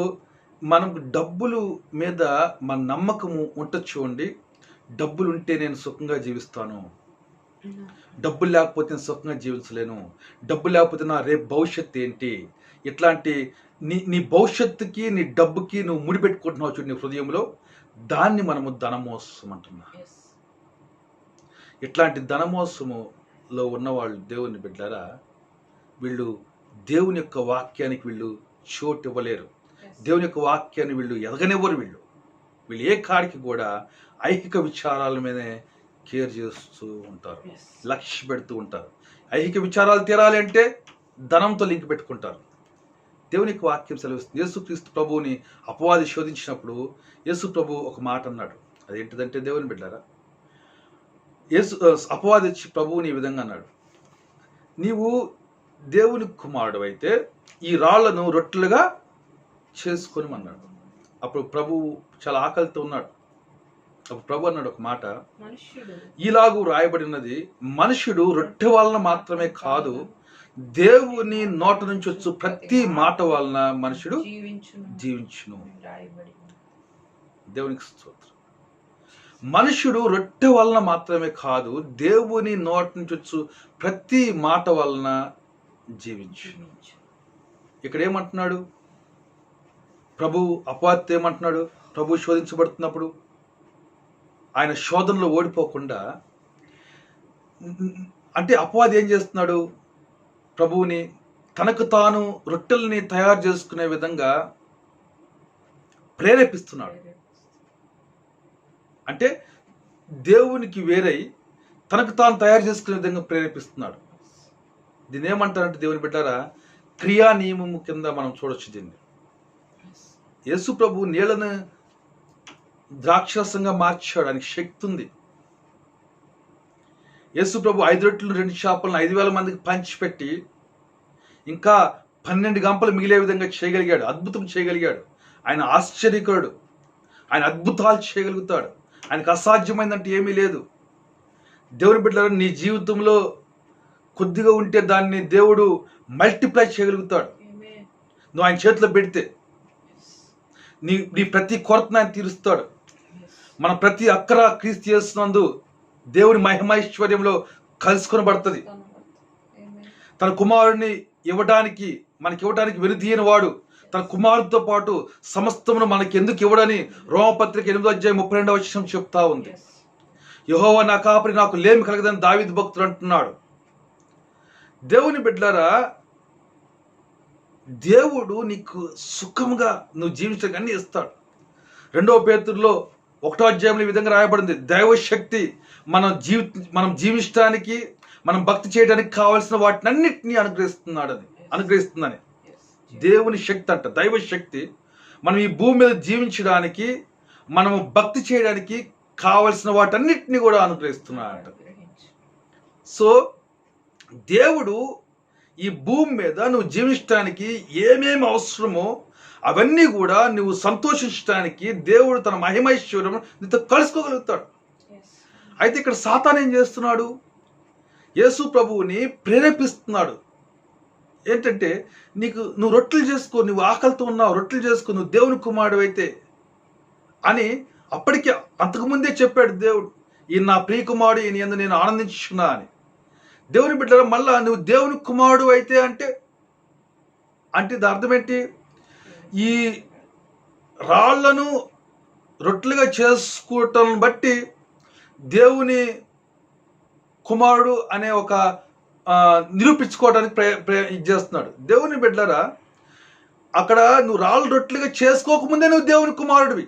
మనకు డబ్బులు మీద మన నమ్మకము ఉంటుంది. చూడండి, డబ్బులు ఉంటే నేను సుఖంగా జీవిస్తాను, డబ్బులు లేకపోతే నేను సుఖంగా జీవించలేను, డబ్బులు లేకపోతే నా రేపు భవిష్యత్తు ఏంటి, ఇట్లాంటి నీ భవిష్యత్తుకి నీ డబ్బుకి నువ్వు ముడిపెట్టుకుంటున్నావు చూడు నీ హృదయంలో, దాన్ని మనము ధనమోసం అంటున్నా. ఇట్లాంటి ధనమోసములో ఉన్నవాళ్ళు దేవుని బిడ్డలారా, వీళ్ళు దేవుని యొక్క వాక్యానికి వీళ్ళు చోటు ఇవ్వలేరు. దేవుని యొక్క వాక్యాన్ని వీళ్ళు ఎదగనివ్వరు. వీళ్ళు ఏ కాడికి కూడా ఐహిక విచారాల మీదే కేర్ చేస్తూ ఉంటారు, లక్ష్య పెడుతూ ఉంటారు. ఐహిక విచారాలు తీరాలి అంటే ధనంతో లింక్ పెట్టుకుంటారు. దేవుని యొక్క వాక్యం సెలవిస్తుంది. యేసుక్రీస్తు ప్రభువుని అపవాది శోధించినప్పుడు యేసు ప్రభు ఒక మాట అన్నాడు. అదేంటిదంటే, దేవుని బిడ్డారా, అపవాది వచ్చి ప్రభువుని ఈ విధంగా అన్నాడు, నీవు దేవుని కుమారుడు అయితే ఈ రాళ్లను రొట్టెలుగా చేసుకొని అన్నాడు. అప్పుడు ప్రభు చాలా ఆకలితో ఉన్నాడు. అప్పుడు ప్రభు అన్నాడు ఒక మాట, ఇలాగూ రాయబడినది, మనుష్యుడు రొట్టె వలన మాత్రమే కాదు, దేవుని నోట నుంచి వచ్చు ప్రతి మాట వలన మనుషుడు జీవించును. దేవునికి స్తోత్రం. మనుషుడు రొట్టె వలన మాత్రమే కాదు, దేవుని నోటి నుంచి వచ్చు ప్రతి మాట వలన జీవించును. ఇక్కడ ఏమంటున్నాడు ప్రభు? అపవాది ఏమంటున్నాడు? ప్రభు శోధించబడుతున్నప్పుడు ఆయన శోధనలో ఓడిపోకుండా, అంటే అపవాది ఏం చేస్తున్నాడు? ప్రభువుని తనకు తాను రొట్టెల్ని తయారు చేసుకునే విధంగా ప్రేరేపిస్తున్నాడు. అంటే దేవునికి వేరై తనకు తాను తయారు చేసుకునే విధంగా ప్రేరేపిస్తున్నాడు. దీన్ని ఏమంటారంటే దేవుని బిడ్డారా, క్రియా నియమము కింద మనం చూడొచ్చు దీన్ని. యేసు ప్రభు నీళ్లను ద్రాక్షరసంగా మార్చాడు, ఆయనకి శక్తి ఉంది. యేసు ప్రభు 5 రొట్టెలు 2 చేపలను 5,000 మందికి పంచిపెట్టి ఇంకా 12 గంపలు మిగిలే విధంగా చేయగలిగాడు, అద్భుతం చేయగలిగాడు. ఆయన ఆశ్చర్యకరుడు, ఆయన అద్భుతాలు చేయగలుగుతాడు. ఆయనకు అసాధ్యమైందంటే ఏమీ లేదు. దేవుని బిడ్డలారా, నీ జీవితంలో కొద్దిగా ఉంటే దాన్ని దేవుడు మల్టిప్లై చేయగలుగుతాడు. నువ్వు ఆయన చేతిలో పెడితే నీ ప్రతి కొరతను ఆయన తీరుస్తాడు. మన ప్రతి అక్కర క్రీస్తు యేసునందు దేవుని మహిమైశ్వర్యంలో కలుసుకొనబడుతుంది. తన కుమారుడిని మనకి ఇవ్వడానికి వెనుదీయని వాడు తన కుమారుడితో పాటు సమస్తమును మనకి ఎందుకు ఇవ్వడని రోమపత్రిక 8:32 చెప్తా ఉంది. యెహోవా నా కాపరి, నాకు లేమి కలగదని దావీదు భక్తుడు అంటున్నాడు. దేవుని బిడ్డలారా, దేవుడు నీకు సుఖంగా నువ్వు జీవించడానికి అన్ని ఇస్తాడు. 2 పేతురులో 1 ఈ విధంగా రాయబడింది, దైవశక్తి మనం జీవించడానికి, మనం భక్తి చేయడానికి కావాల్సిన వాటిని అన్నిటినీ అనుగ్రహిస్తుందని. దేవుని శక్తి అంట, దైవశక్తి మనం ఈ భూమి మీద జీవించడానికి, మనము భక్తి చేయడానికి కావలసిన వాటన్నిటిని కూడా అనుగ్రహిస్తున్నాడంట. సో దేవుడు ఈ భూమి మీద నువ్వు జీవించడానికి ఏమేమి అవసరమో అవన్నీ కూడా నువ్వు సంతోషించడానికి దేవుడు తన మహిమైశ్వర్యం నీతో కలుసుకోగలుగుతాడు. అయితే ఇక్కడ సాతాను ఏం చేస్తున్నాడు? యేసు ప్రభువుని ప్రేరేపిస్తున్నాడు. ఏంటంటే, నువ్వు రొట్టెలు చేసుకో, నువ్వు ఆకలితో ఉన్నావు, రొట్టెలు చేసుకో, నువ్వు దేవుని కుమారుడు అయితే అని అప్పటికే అంతకుముందే చెప్పాడు దేవుడు. ఈయన నా ప్రియ కుమారుడు, ఈయన యందు నేను ఆనందించున్నా అని. దేవుని బిడ్డల మళ్ళా నువ్వు దేవుని కుమారుడు అయితే అంటే దాని అర్థం ఏంటి? ఈ రాళ్లను రొట్టెలుగా చేసుకోవటం బట్టి దేవుని కుమారుడు అనే ఒక నిరూపించుకోవడానికి ఇది చేస్తున్నాడు. దేవుని బిడ్డలారా, అక్కడ నువ్వు రాళ్ళు రొట్టెలుగా చేసుకోకముందే నువ్వు దేవుని కుమారుడివి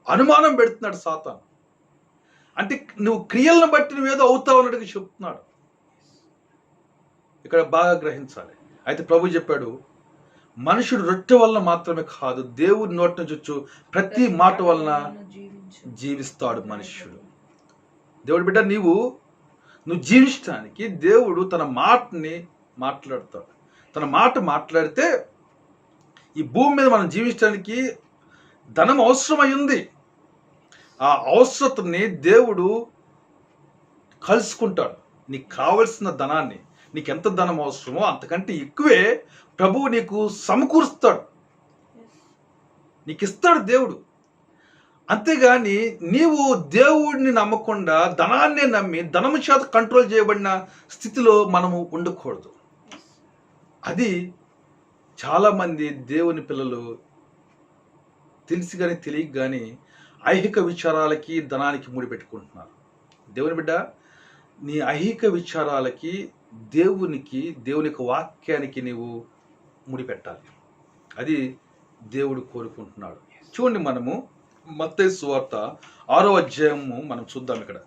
అనుమానం పెడుతున్నాడు సాతాను. అంటే నువ్వు క్రియలను బట్టి నువ్వేదో అవుతావు అన్నట్టుగా చెప్తున్నాడు. ఇక్కడ బాగా గ్రహించాలి. అయితే ప్రభు చెప్పాడు, మనుషుడు రొట్టె వలన మాత్రమే కాదు, దేవుడి నోటి నుంచి వచ్చు ప్రతి మాట వలన జీవిస్తాడు మనుష్యుడు. దేవుడి బిడ్డ, నువ్వు జీవించడానికి దేవుడు తన మాటని మాట్లాడతాడు. తన మాట మాట్లాడితే ఈ భూమి మీద మనం జీవించడానికి ధనం అవసరమై ఉంది. ఆ అవసరతని దేవుడు కలుసుకుంటాడు. నీకు కావలసిన ధనాన్ని, నీకు ఎంత ధనం అవసరమో అంతకంటే ఎక్కువే ప్రభువు నీకు సమకూరుస్తాడు, నీకు ఇస్తాడు దేవుడు. అంతేగాని నీవు దేవుడిని నమ్మకుండా ధనాన్నే నమ్మి ధనము చేత కంట్రోల్ చేయబడిన స్థితిలో మనము ఉండకూడదు. అది చాలామంది దేవుని పిల్లలు తెలిసి కానీ తెలియక కానీ ఐహిక విచారాలకి ధనానికి ముడిపెట్టుకుంటున్నారు. దేవుని బిడ్డ, నీ ఐహిక విచారాలకి దేవుని వాక్యానికి నీవు ముడిపెట్టాలి. అది దేవుడు కోరుకుంటున్నాడు. చూడండి, మనము మత్తయి సువార్త 6వ అధ్యాయము మనం చూద్దాం. ఇక్కడ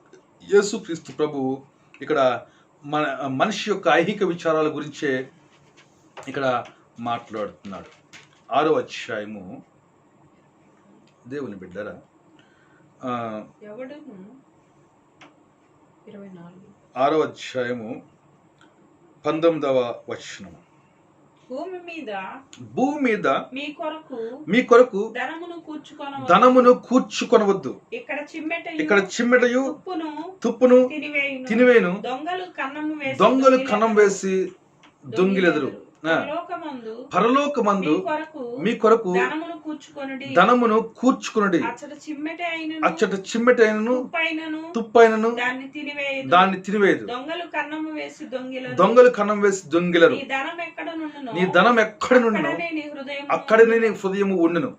యేసుక్రీస్తు ప్రభు ఇక్కడ మనిషి యొక్క ఐహిక విచారాల గురించే ఇక్కడ మాట్లాడుతున్నాడు. 6వ అధ్యాయము, దేవుని బిడ్డరా, 6వ అధ్యాయము 19వ వచనం, భూమి మీద మీ కొరకు ధనమును కూర్చుకొనవద్దు, ఇక్కడ చిమ్మెటయు తుప్పును తినివేయును, దొంగలు కన్నం వేసి దొంగిలెదరు. పరలోకమందు మీ కొరకు ధనమును కూర్చుకొనుడి, అచ్చట చిమ్మెటైనను తుప్పైనను దాన్ని తినివేయదు, దొంగలు కన్నం వేసి దొంగిలరు. నీ ధనం ఎక్కడ నుండును అక్కడనే నీ హృదయము ఉండును.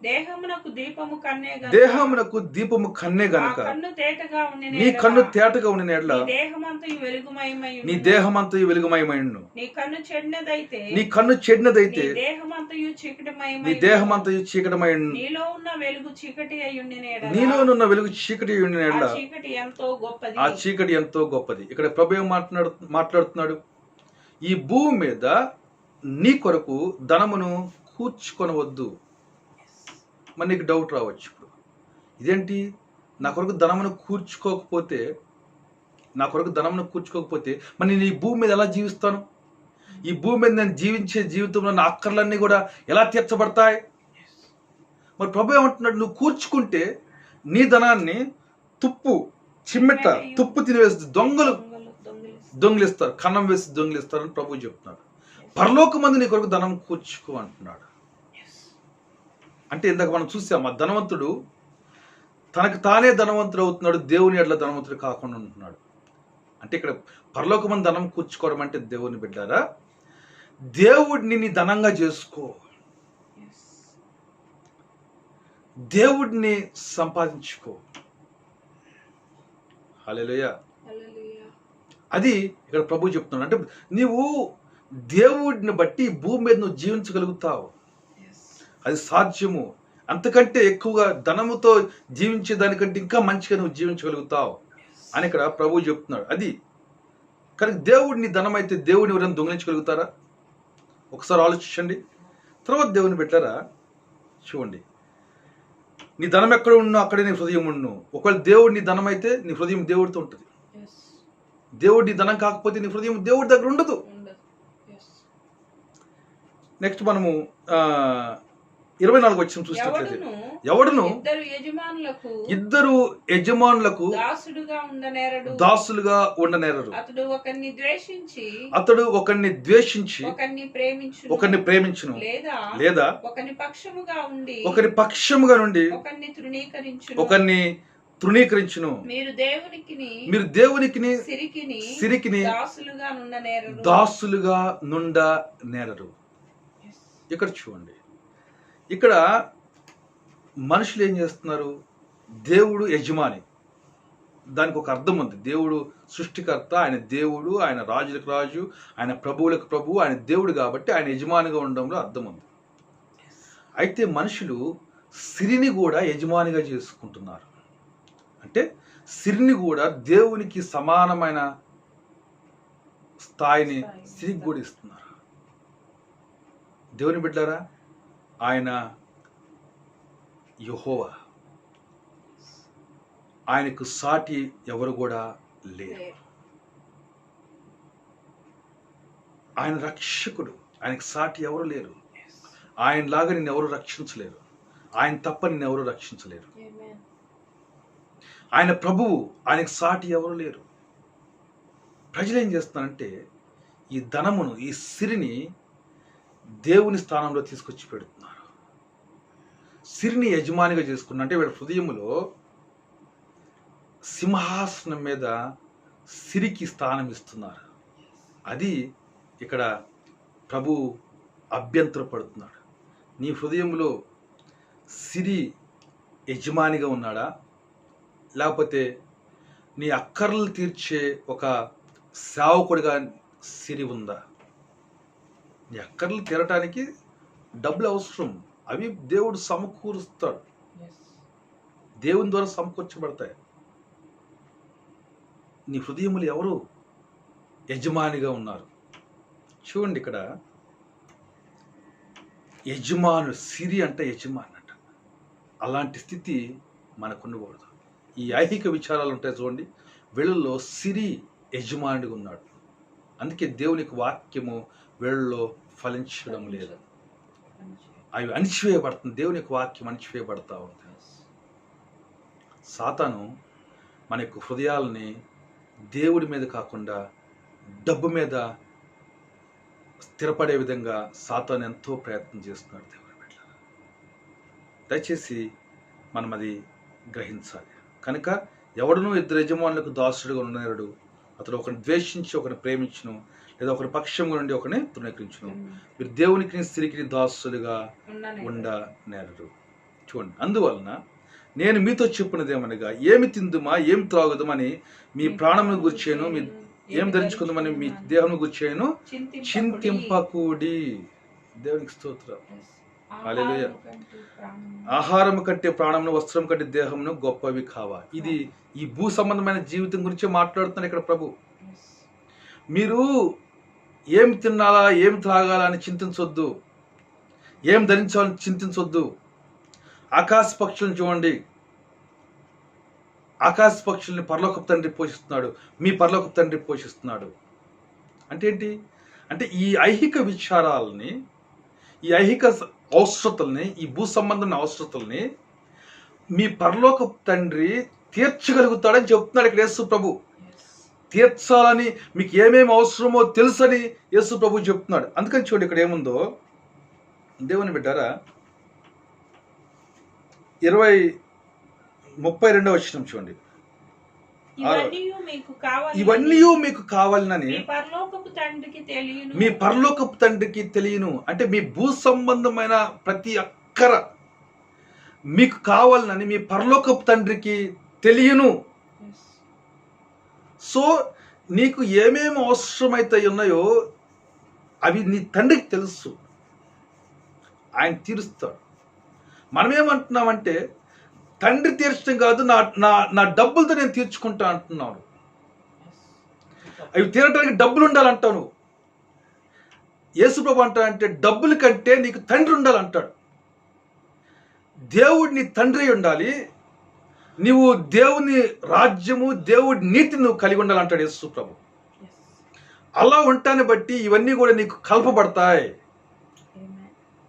దేహమునకు దీపము కన్నే గనుక దేహమునకు దీపము కన్నే ఆ గనక కన్ను తేటగా ఉండిన నీ ఎడల కన్ను తేటగా ఉండిన ఎడల నీ దేహమంతయు వెలుగుమయమై నీ ఉండును. దేహమంతయు వెలుగుమయమైండు. నీ కన్ను చెడినదైతే నీ కన్ను చెడినదైతే నీ దేహమంతయు చీకటిమయమై నీ ఉండును. దేహమంతయు చీకటమైండు. నీలో ఉన్న వెలుగు చీకటి అయి ఉండిన ఎడల నీలోనున్న వెలుగు చీకటి ఉండిన ఆ ఎడల చీకటి ఎంతో గొప్పది. ఆ చీకటి ఎంతో గొప్పది. ఇక్కడ ప్రభు ఏం మాట్లాడుతున్నాడు, ఈ భూమి మీద నీ కొరకు ధనమును కూర్చుకొనవద్దు. మరి నీకు డౌట్ రావచ్చు, ఇప్పుడు ఇదేంటి, నా కొరకు ధనమును కూర్చుకోకపోతే మరి నేను ఈ భూమి మీద ఎలా జీవిస్తాను? ఈ భూమి మీద నేను జీవించే జీవితంలో నా అక్కర్లన్నీ కూడా ఎలా తీర్చబడతాయి? మరి ప్రభు ఏమంటున్నాడు, నువ్వు కూర్చుకుంటే నీ ధనాన్ని తుప్పు తినివేసి దొంగలు దొంగిలిస్తారు, కన్నం వేసి దొంగిలిస్తారు అని ప్రభు చెప్తున్నాడు. పరలోకమందు నీ కొరకు ధనం కూర్చుకో అంటున్నాడు. అంటే ఇందాక మనం చూసాం, ఆ ధనవంతుడు తనకు తానే ధనవంతుడు అవుతున్నాడు, దేవుని ఎడ్ల ధనవంతుడు కాకుండా ఉంటున్నాడు. అంటే ఇక్కడ పరలోకమందు ధనం కూర్చుకోవడం అంటే దేవుని బిడ్డారా, దేవుడిని నీ ధనంగా చేసుకో, దేవుడిని సంపాదించుకో. హల్లెలూయా. అది ఇక్కడ ప్రభు చెప్తున్నాడు. అంటే నీవు దేవుడిని బట్టి భూమి మీద నువ్వు జీవించగలుగుతావు, అది సాధ్యము. అంతకంటే ఎక్కువగా ధనముతో జీవించే దానికంటే ఇంకా మంచిగా నువ్వు జీవించగలుగుతావు అని ఇక్కడ ప్రభు చెప్తున్నాడు. అది కానీ దేవుడిని ధనం అయితే దేవుడిని ఎవరైనా దొంగిలించగలుగుతారా? ఒకసారి ఆలోచించండి. తర్వాత దేవుని పెట్టారా చూడండి, నీ ధనం ఎక్కడ ఉన్నో అక్కడే నీ హృదయం ఉన్ను. ఒకవేళ దేవుడు నీ ధనం అయితే నీ హృదయం దేవుడితో ఉంటుంది. దేవుడు నీ ధనం కాకపోతే నీ హృదయం దేవుడి దగ్గర ఉండదు. నెక్స్ట్ మనము 24 వచనం చూసినట్లయితే, ఎవడును ఇద్దరు యజమానులకు దాసులుగా ఉండనేరరు. అతడు ఒకరిని ద్వేషించి ఒకరిని ప్రేమించును, లేదా ఒకరి పక్షముగా నుండి ఒకరిని తృణీకరించును. మీరు దేవునికి సిరికిని దాసులుగా నుండ నేరరు. ఇక్కడ చూడండి, ఇక్కడ మనుషులు ఏం చేస్తున్నారు, దేవుడు యజమాని, దానికి ఒక అర్థం ఉంది. దేవుడు సృష్టికర్త, ఆయన దేవుడు, ఆయన రాజులకు రాజు, ఆయన ప్రభువులకు ప్రభు, ఆయన దేవుడు కాబట్టి ఆయన యజమానిగా ఉండడంలో అర్థం ఉంది. అయితే మనుషులు సిరిని కూడా యజమానిగా చేసుకుంటున్నారు. అంటే సిరిని కూడా దేవునికి సమానమైన స్థాయిని సిరికి కూడా ఇస్తున్నారు. దేవుని బిడ్డారా, ఆయన యెహోవా, ఆయనకు సాటి ఎవరు కూడా లేరు. ఆయన రక్షకుడు, ఆయనకు సాటి ఎవరు లేరు. ఆయనలాగా నిన్ను ఎవరు రక్షించలేరు, ఆయన తప్ప నిన్ను ఎవరు రక్షించలేరు. ఆయన ప్రభువు, ఆయనకు సాటి ఎవరు లేరు. ప్రజలు ఏం చేస్తున్నారంటే ఈ ధనమును, ఈ సిరిని దేవుని స్థానంలో తీసుకొచ్చి పెడుతున్నారు. సిరిని యజమానిగా చేసుకున్న అంటే వీళ్ళ హృదయములో సింహాసనం మీద సిరికి స్థానం ఇస్తున్నారు. అది ఇక్కడ ప్రభు అభ్యంతరపడుతున్నాడు. నీ హృదయంలో సిరి యజమానిగా ఉన్నాడా, లేకపోతే నీ అక్కర్లు తీర్చే ఒక సేవకుడిగా సిరి ఉందా? నీ అక్కర్లు తీరటానికి డబ్బులు అవసరం, అవి దేవుడు సమకూరుస్తాడు, దేవుని ద్వారా సమకూర్చబడతాయి. నీ హృదయములు ఎవరు యజమానిగా ఉన్నారు? చూడండి, ఇక్కడ యజమాను, సిరి అంటే యజమాని అంట. అలాంటి స్థితి మనకు ఉండకూడదు. ఈ ఐహిక విచారాలు ఉంటాయి చూడండి, వీళ్ళల్లో సిరి యజమానుడిగా ఉన్నాడు. అందుకే దేవునికి వాక్యము వీళ్ళలో ఫలించడం లేదు, అవి అణిచివేయబడుతుంది. దేవుని యొక్క వాక్యం అణిచివేయబడతా ఉంది. సాతాను మన యొక్క హృదయాలని దేవుడి మీద కాకుండా డబ్బు మీద స్థిరపడే విధంగా సాతాను ఎంతో ప్రయత్నం చేస్తున్నాడు. దేవుని బిడ్డలారా, దయచేసి మనం అది గ్రహించాలి. కనుక ఎవడునూ ఇద్దరు యజమానులకు దాసుడుగా ఉండనేరడు. అతడు ఒకరిని ద్వేషించి ఒకరిని ప్రేమించును, లేదా ఒకరి పక్షంగా నుండి ఒకరిని తృణీకరించును. మీరు దేవునికి స్త్రీకి దాసులుగా ఉండనేరరు. చూడండి, అందువలన నేను మీతో చెప్పినదేమనగా ఏమి తిందుమా ఏమి త్రాగుదమని మీ ప్రాణమును గుర్చేను, మీ ఏం ధరించుకుందామని మీ దేహమును గుర్చేను చింతింపకూడి. దేవునికి స్తోత్రం. హల్లెలూయా. ఆహారం కంటే ప్రాణమును, వస్త్రం కంటే దేహమును గొప్పవి కావా. ఇది ఈ భూ సంబంధమైన జీవితం గురించి మాట్లాడుతున్నాడు ఇక్కడ ప్రభు. మీరు ఏం తినాలా ఏం త్రాగాలా అని చింతించొద్దు, ఏం ధరించాలని చింతించొద్దు. ఆకాశ పక్షులను చూడండి, ఆకాశ పక్షుల్ని పరలోకపు తండ్రి పోషిస్తున్నాడు, మీ పరలోకపు తండ్రి పోషిస్తున్నాడు. అంటే ఏంటి అంటే ఈ ఐహిక విచారాలని, ఈ ఐహిక అవసరతల్ని, ఈ భూ సంబంధమైన అవసరతల్ని మీ పరలోకపు తండ్రి తీర్చగలుగుతాడని చెప్తున్నాడు ఇక్కడ యేసు ప్రభు. తీర్చాలని, మీకు ఏమేమి అవసరమో తెలుసని యేసు ప్రభు చెప్తున్నాడు. అందుకని చూడండి ఇక్కడ ఏముందో, దేవుని బిడ్డారా, 32వ వచనం చూడండి. ఇవన్నీ మీకు కావాలని మీ పరలోకపు తండ్రికి తెలియను. అంటే మీ భూ సంబంధమైన ప్రతి అక్కర మీకు కావాలని మీ పరలోకపు తండ్రికి తెలియను. సో నీకు ఏమేమి అవసరమైతే ఉన్నాయో అవి నీ తండ్రికి తెలుసు, ఆయన తీరుస్తాడు. మనమేమంటున్నామంటే తండ్రి తీర్చడం కాదు, నా నా నా డబ్బులతో నేను తీర్చుకుంటా అంటున్నాను. అవి తీరటానికి డబ్బులు ఉండాలంటావు నువ్వు. యేసుప్రభు అంటే డబ్బుల కంటే నీకు తండ్రి ఉండాలంటాడు. దేవుడు నీ తండ్రి ఉండాలి, నీవు దేవుని రాజ్యము, దేవుడి నీతిని నువ్వు కలిగి ఉండాలంటాడు యేసుప్రభు. అలా ఉంటాన్ని బట్టి ఇవన్నీ కూడా నీకు కల్పబడతాయి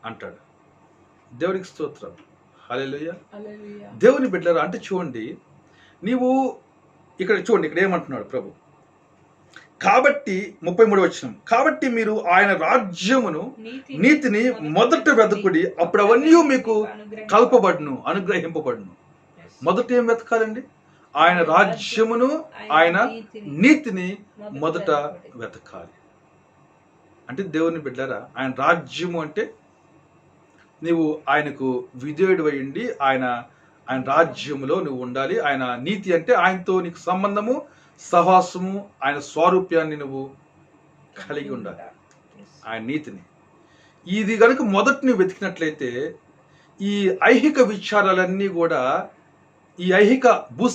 అంటాడు. దేవునికి స్తోత్రం. హల్లెలూయా. దేవుని బిడ్డలారా, అంటే చూడండి, నీవు ఇక్కడ చూడండి, ఇక్కడ ఏమంటున్నాడు ప్రభు. కాబట్టి 33వ వచనం, కాబట్టి మీరు ఆయన రాజ్యమును నీతిని మొదట వెతకుడి, అప్పుడు అవన్నీ మీకు కల్పబడును, అనుగ్రహింపబడును. మొదట ఏం వెతకాలండి? ఆయన రాజ్యమును, ఆయన నీతిని మొదట వెతకాలి. అంటే దేవుని బిడ్డలారా, ఆయన రాజ్యము అంటే నీవు ఆయనకు విధేయుడు అయ్యండి, ఆయన రాజ్యములో నువ్వు ఉండాలి. ఆయన నీతి అంటే ఆయనతో నీకు సంబంధము, సహవాసము, ఆయన స్వారూప్యాన్ని నువ్వు కలిగి ఉండాలి, ఆయన నీతిని. ఇది కనుక మొదట నువ్వు వెతికినట్లయితే ఈ ఐహిక విచారాలన్నీ కూడా, ఈ ఐహిక భూ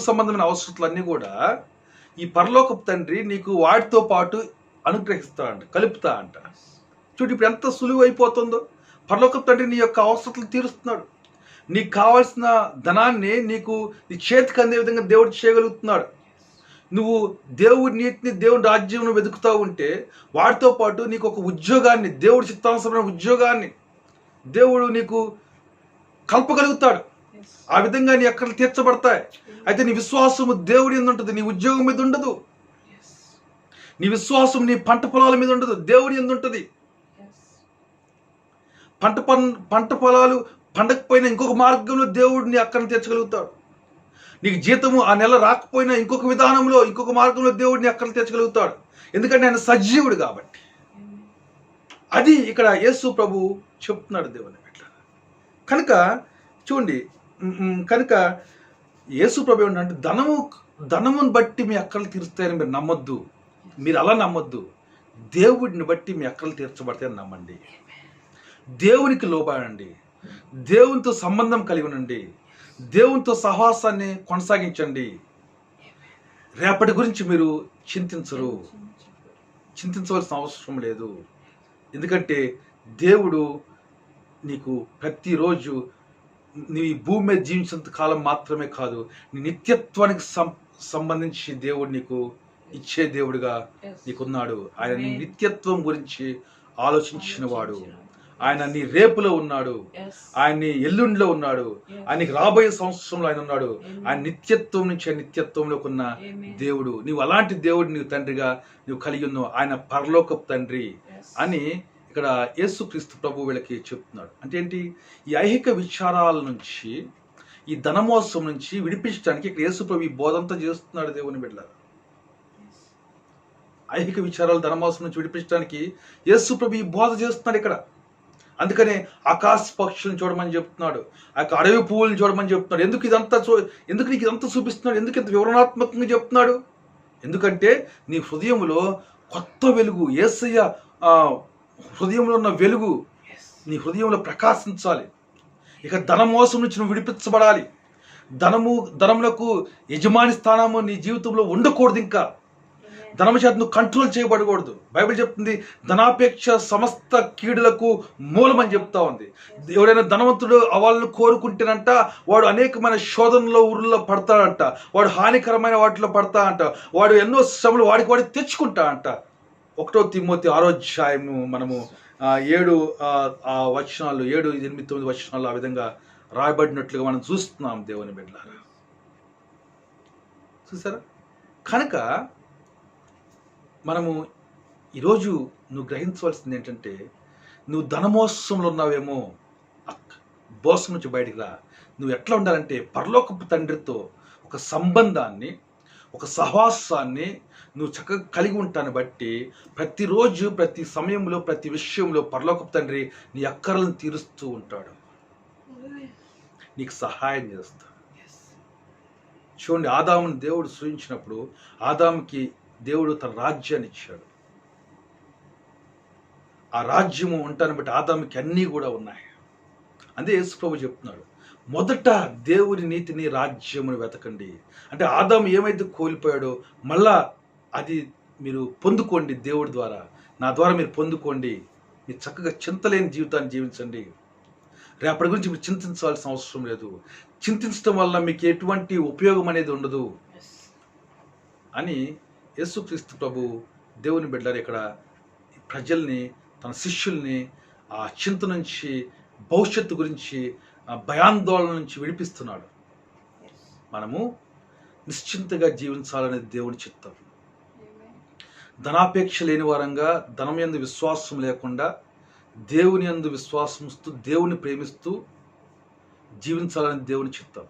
సంబంధమైన అవసరాలన్నీ కూడా ఈ పరలోకపు తండ్రి నీకు వాటితో పాటు అనుగ్రహిస్తా అంట, కలుపుతా అంట. చూడు ఇప్పుడు ఎంత సులువు అయిపోతుందో. పరలోకపు తండ్రి నీ యొక్క అవసరాలను తీరుస్తున్నాడు. నీకు కావాల్సిన ధనాన్ని నీకు నీ చేతికి అందే విధంగా దేవుడు చేయగలుగుతున్నాడు. నువ్వు దేవుడి నీతిని, దేవుడి రాజ్యం వెతుకుతూ ఉంటే వాటితో పాటు నీకు ఒక ఉద్యోగాన్ని, దేవుడి చిత్తానుసరమైన ఉద్యోగాన్ని దేవుడు నీకు కల్పగలుగుతాడు. ఆ విధంగా నీ అక్కర్లు తీర్చబడతాయి. అయితే నీ విశ్వాసము దేవుడి మీద ఉంటుంది, నీ ఉద్యోగం మీద ఉండదు. నీ విశ్వాసం నీ పంట పొలాల మీద ఉండదు, దేవుడి మీద ఉంటుంది. పంట పొలాలు పండకపోయినా ఇంకొక మార్గంలో దేవుడు నీ అక్కడిని తీర్చగలుగుతాడు. నీకు జీతము ఆ నెల రాకపోయినా ఇంకొక విధానంలో, ఇంకొక మార్గంలో దేవుడు నీ అక్కడిని తీర్చగలుగుతాడు. ఎందుకంటే ఆయన సజీవుడు కాబట్టి. అది ఇక్కడ యేసు ప్రభు చెప్తున్నాడు దేవుని బిడ్డ. కనుక చూడండి, కనుక యేసు ప్రభు ఏంటంటే ధనమును బట్టి మీ అక్కర్లు తీరుస్తాయని మీరు నమ్మొద్దు. మీరు అలా నమ్మొద్దు. దేవుడిని బట్టి మీ అక్కర్లు తీర్చబడతాయని నమ్మండి. దేవునికి లోబడండి, దేవునితో సంబంధం కలిగి ఉండండి, దేవునితో సహవాసాన్ని కొనసాగించండి. రేపటి గురించి మీరు చింతించవలసిన అవసరం లేదు. ఎందుకంటే దేవుడు నీకు ప్రతిరోజు నీ భూమి మీద జీవించినంత కాలం మాత్రమే కాదు, నీ నిత్యత్వానికి సంబంధించి దేవుడు నీకు ఇచ్చే దేవుడిగా నీకున్నాడు. ఆయన నీ నిత్యత్వం గురించి ఆలోచించిన వాడు. ఆయన నీ రేపులో ఉన్నాడు, ఆయన నీ ఎల్లుండిలో ఉన్నాడు, ఆయనకి రాబోయే సంవత్సరంలో ఆయన ఉన్నాడు. ఆయన నిత్యత్వం నుంచి నిత్యత్వంలోకి ఉన్న దేవుడు. నీవు అలాంటి దేవుడు నీవు తండ్రిగా నువ్వు కలిగి ఉన్నావు. ఆయన పరలోకపు తండ్రి అని ఇక్కడ యేసుక్రీస్తు ప్రభు వీళ్ళకి చెప్తున్నాడు. అంటే ఏంటి? ఈ ఐహిక విచారాల నుంచి, ఈ ధనమోసం నుంచి విడిపించడానికి ఇక్కడ యేసు ప్రభు ఈ బోధంతా చేస్తున్నాడు. దేవుని బిడ్డలారా, ఐహిక విచారాలు, ధనమోసం నుంచి విడిపించడానికి యేసు ప్రభు ఈ బోధ చేస్తున్నాడు ఇక్కడ. అందుకనే ఆకాశ పక్షులను చూడమని చెప్తున్నాడు, ఆ యొక్క అడవి పువ్వులను చూడమని చెప్తున్నాడు. ఎందుకు నీకు ఇదంతా చూపిస్తున్నాడు? ఎందుకు ఇంత వివరణాత్మకంగా చెప్తున్నాడు? ఎందుకంటే నీ హృదయంలో కొత్త వెలుగు, యేసయ్య హృదయంలో ఉన్న వెలుగు నీ హృదయంలో ప్రకాశించాలి. ఇక ధనమోసం నుంచి నువ్వు విడిపించబడాలి. ధనములకు యజమాని స్థానము నీ జీవితంలో ఉండకూడదు. ఇంకా ధనము చేత నువ్వు కంట్రోల్ చేయబడకూడదు. బైబిల్ చెప్తుంది ధనాపేక్ష సమస్త కీడులకు మూలమని చెప్తా ఉంది. ఎవరైనా ధనవంతుడు అవ్వాలని కోరుకుంటేనంట వాడు అనేకమైన శోధనలో ఊర్లో పడతాడంట, వాడు హానికరమైన వాటిలో పడతా అంట, వాడు ఎన్నో శ్రమలు వాడికి తెచ్చుకుంటా అంట. 1 తిమోతి 6వ అధ్యాయము మనము 7 వచనాలు 7, 8, 9 వచనాలు ఆ విధంగా రాయబడినట్లుగా మనం చూస్తున్నాం. దేవుని బిడ్డలారా, చూసారా? కనుక మనము ఈరోజు నువ్వు గ్రహించవలసింది ఏంటంటే, నువ్వు ధనమోసంలో ఉన్నావేమో, మోసం నుంచి బయటికి రా. నువ్వు ఎట్లా ఉండాలంటే పరలోకపు తండ్రితో ఒక సంబంధాన్ని, ఒక సహవాసాన్ని నువ్వు చక్కగా కలిగి ఉంటాను బట్టి ప్రతిరోజు, ప్రతి సమయంలో, ప్రతి విషయంలో పరలోకపు తండ్రి నీ అక్కరలను తీరుస్తూ ఉంటాడు, నీకు సహాయం చేస్తాడు. చూడండి, ఆదాముని దేవుడు సృజించినప్పుడు ఆదాముకి దేవుడు తన రాజ్యాన్ని ఇచ్చాడు. ఆ రాజ్యము ఉంటాను బట్టి ఆదాముకి అన్నీ కూడా ఉన్నాయి. అదే యేసు ప్రభు చెప్తున్నాడు, మొదట దేవుని నీతిని, రాజ్యమును వెతకండి. అంటే ఆదాము ఏమైతే కోల్పోయాడో మళ్ళా అది మీరు పొందుకోండి. దేవుడి ద్వారా, నా ద్వారా మీరు పొందుకోండి. మీరు చక్కగా చింతలేని జీవితాన్ని జీవించండి. రేపటి గురించి మీరు చింతించాల్సిన అవసరం లేదు. చింతించడం వల్ల మీకు ఎటువంటి ఉపయోగం అనేది ఉండదు అని యేసుక్రీస్తు ప్రభు దేవుని బిడ్డలారు ఇక్కడ ప్రజల్ని, తన శిష్యుల్ని ఆ చింత నుంచి, భవిష్యత్తు గురించి, భయాందోళన నుంచి విడిపిస్తున్నాడు. మనము నిశ్చింతగా జీవించాలనేది దేవుని చిత్తం. ధనాపేక్ష లేని వారంగా, ధనం యందు విశ్వాసం లేకుండా దేవుని యందు విశ్వాసముస్తూ, దేవుని ప్రేమిస్తూ జీవించాలని దేవుని చిత్తం.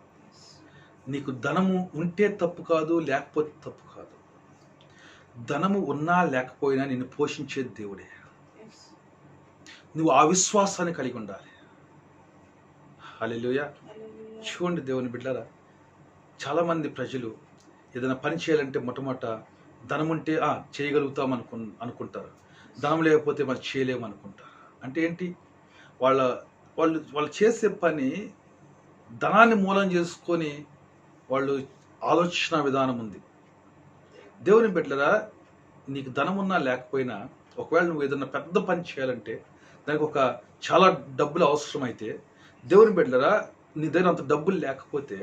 నీకు ధనము ఉంటే తప్పు కాదు, లేకపోతే తప్పు కాదు. ధనము ఉన్నా లేకపోయినా నిన్ను పోషించేది దేవుడే. నువ్వు ఆ విశ్వాసాన్ని కలిగి ఉండాలి. హల్లెలూయా. చూడండి దేవుని బిడ్డలారా, చాలామంది ప్రజలు ఏదైనా పని చేయాలంటే మొట్టమొదట ధనం ఉంటే చేయగలుగుతాం అనుకుంటారు, ధనం లేకపోతే మరి చేయలేము అనుకుంటారు. అంటే ఏంటి? వాళ్ళు చేసే పని ధనాన్ని మూలం చేసుకొని వాళ్ళు ఆలోచన విధానం ఉంది. దేవుని బిడ్డలారా, నీకు ధనం ఉన్నా లేకపోయినా, ఒకవేళ నువ్వు ఏదైనా పెద్ద పని చేయాలంటే దానికి చాలా డబ్బులు అవసరమైతే, దేవుని బిడ్డలారా, నీ దగ్గర అంత డబ్బులు లేకపోతే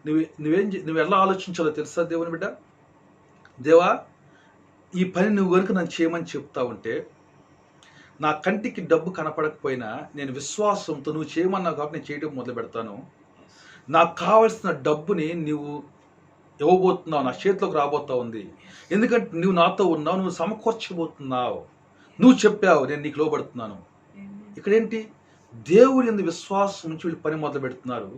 నువ్వు ఎలా ఆలోచించాలో తెలుసా? దేవుని బిడ్డ, దేవా ఈ పని నువ్వు కనుక నన్ను చేయమని చెప్తా ఉంటే, నా కంటికి డబ్బు కనపడకపోయినా నేను విశ్వాసంతో నువ్వు చేయమన్నావు కాబట్టి నేను చేయడం మొదలు పెడతాను. నాకు కావలసిన డబ్బుని నువ్వు ఇవ్వబోతున్నావు, నా చేతిలోకి రాబోతా ఉంది. ఎందుకంటే నువ్వు నాతో ఉన్నావు, నువ్వు సమకూర్చబోతున్నావు, నువ్వు చెప్పావు, నేను నీకు లోబడుతున్నాను. ఇక్కడేంటి? దేవుని యందు విశ్వాసం నుంచి వీళ్ళు పని మొదలు పెడుతున్నారు.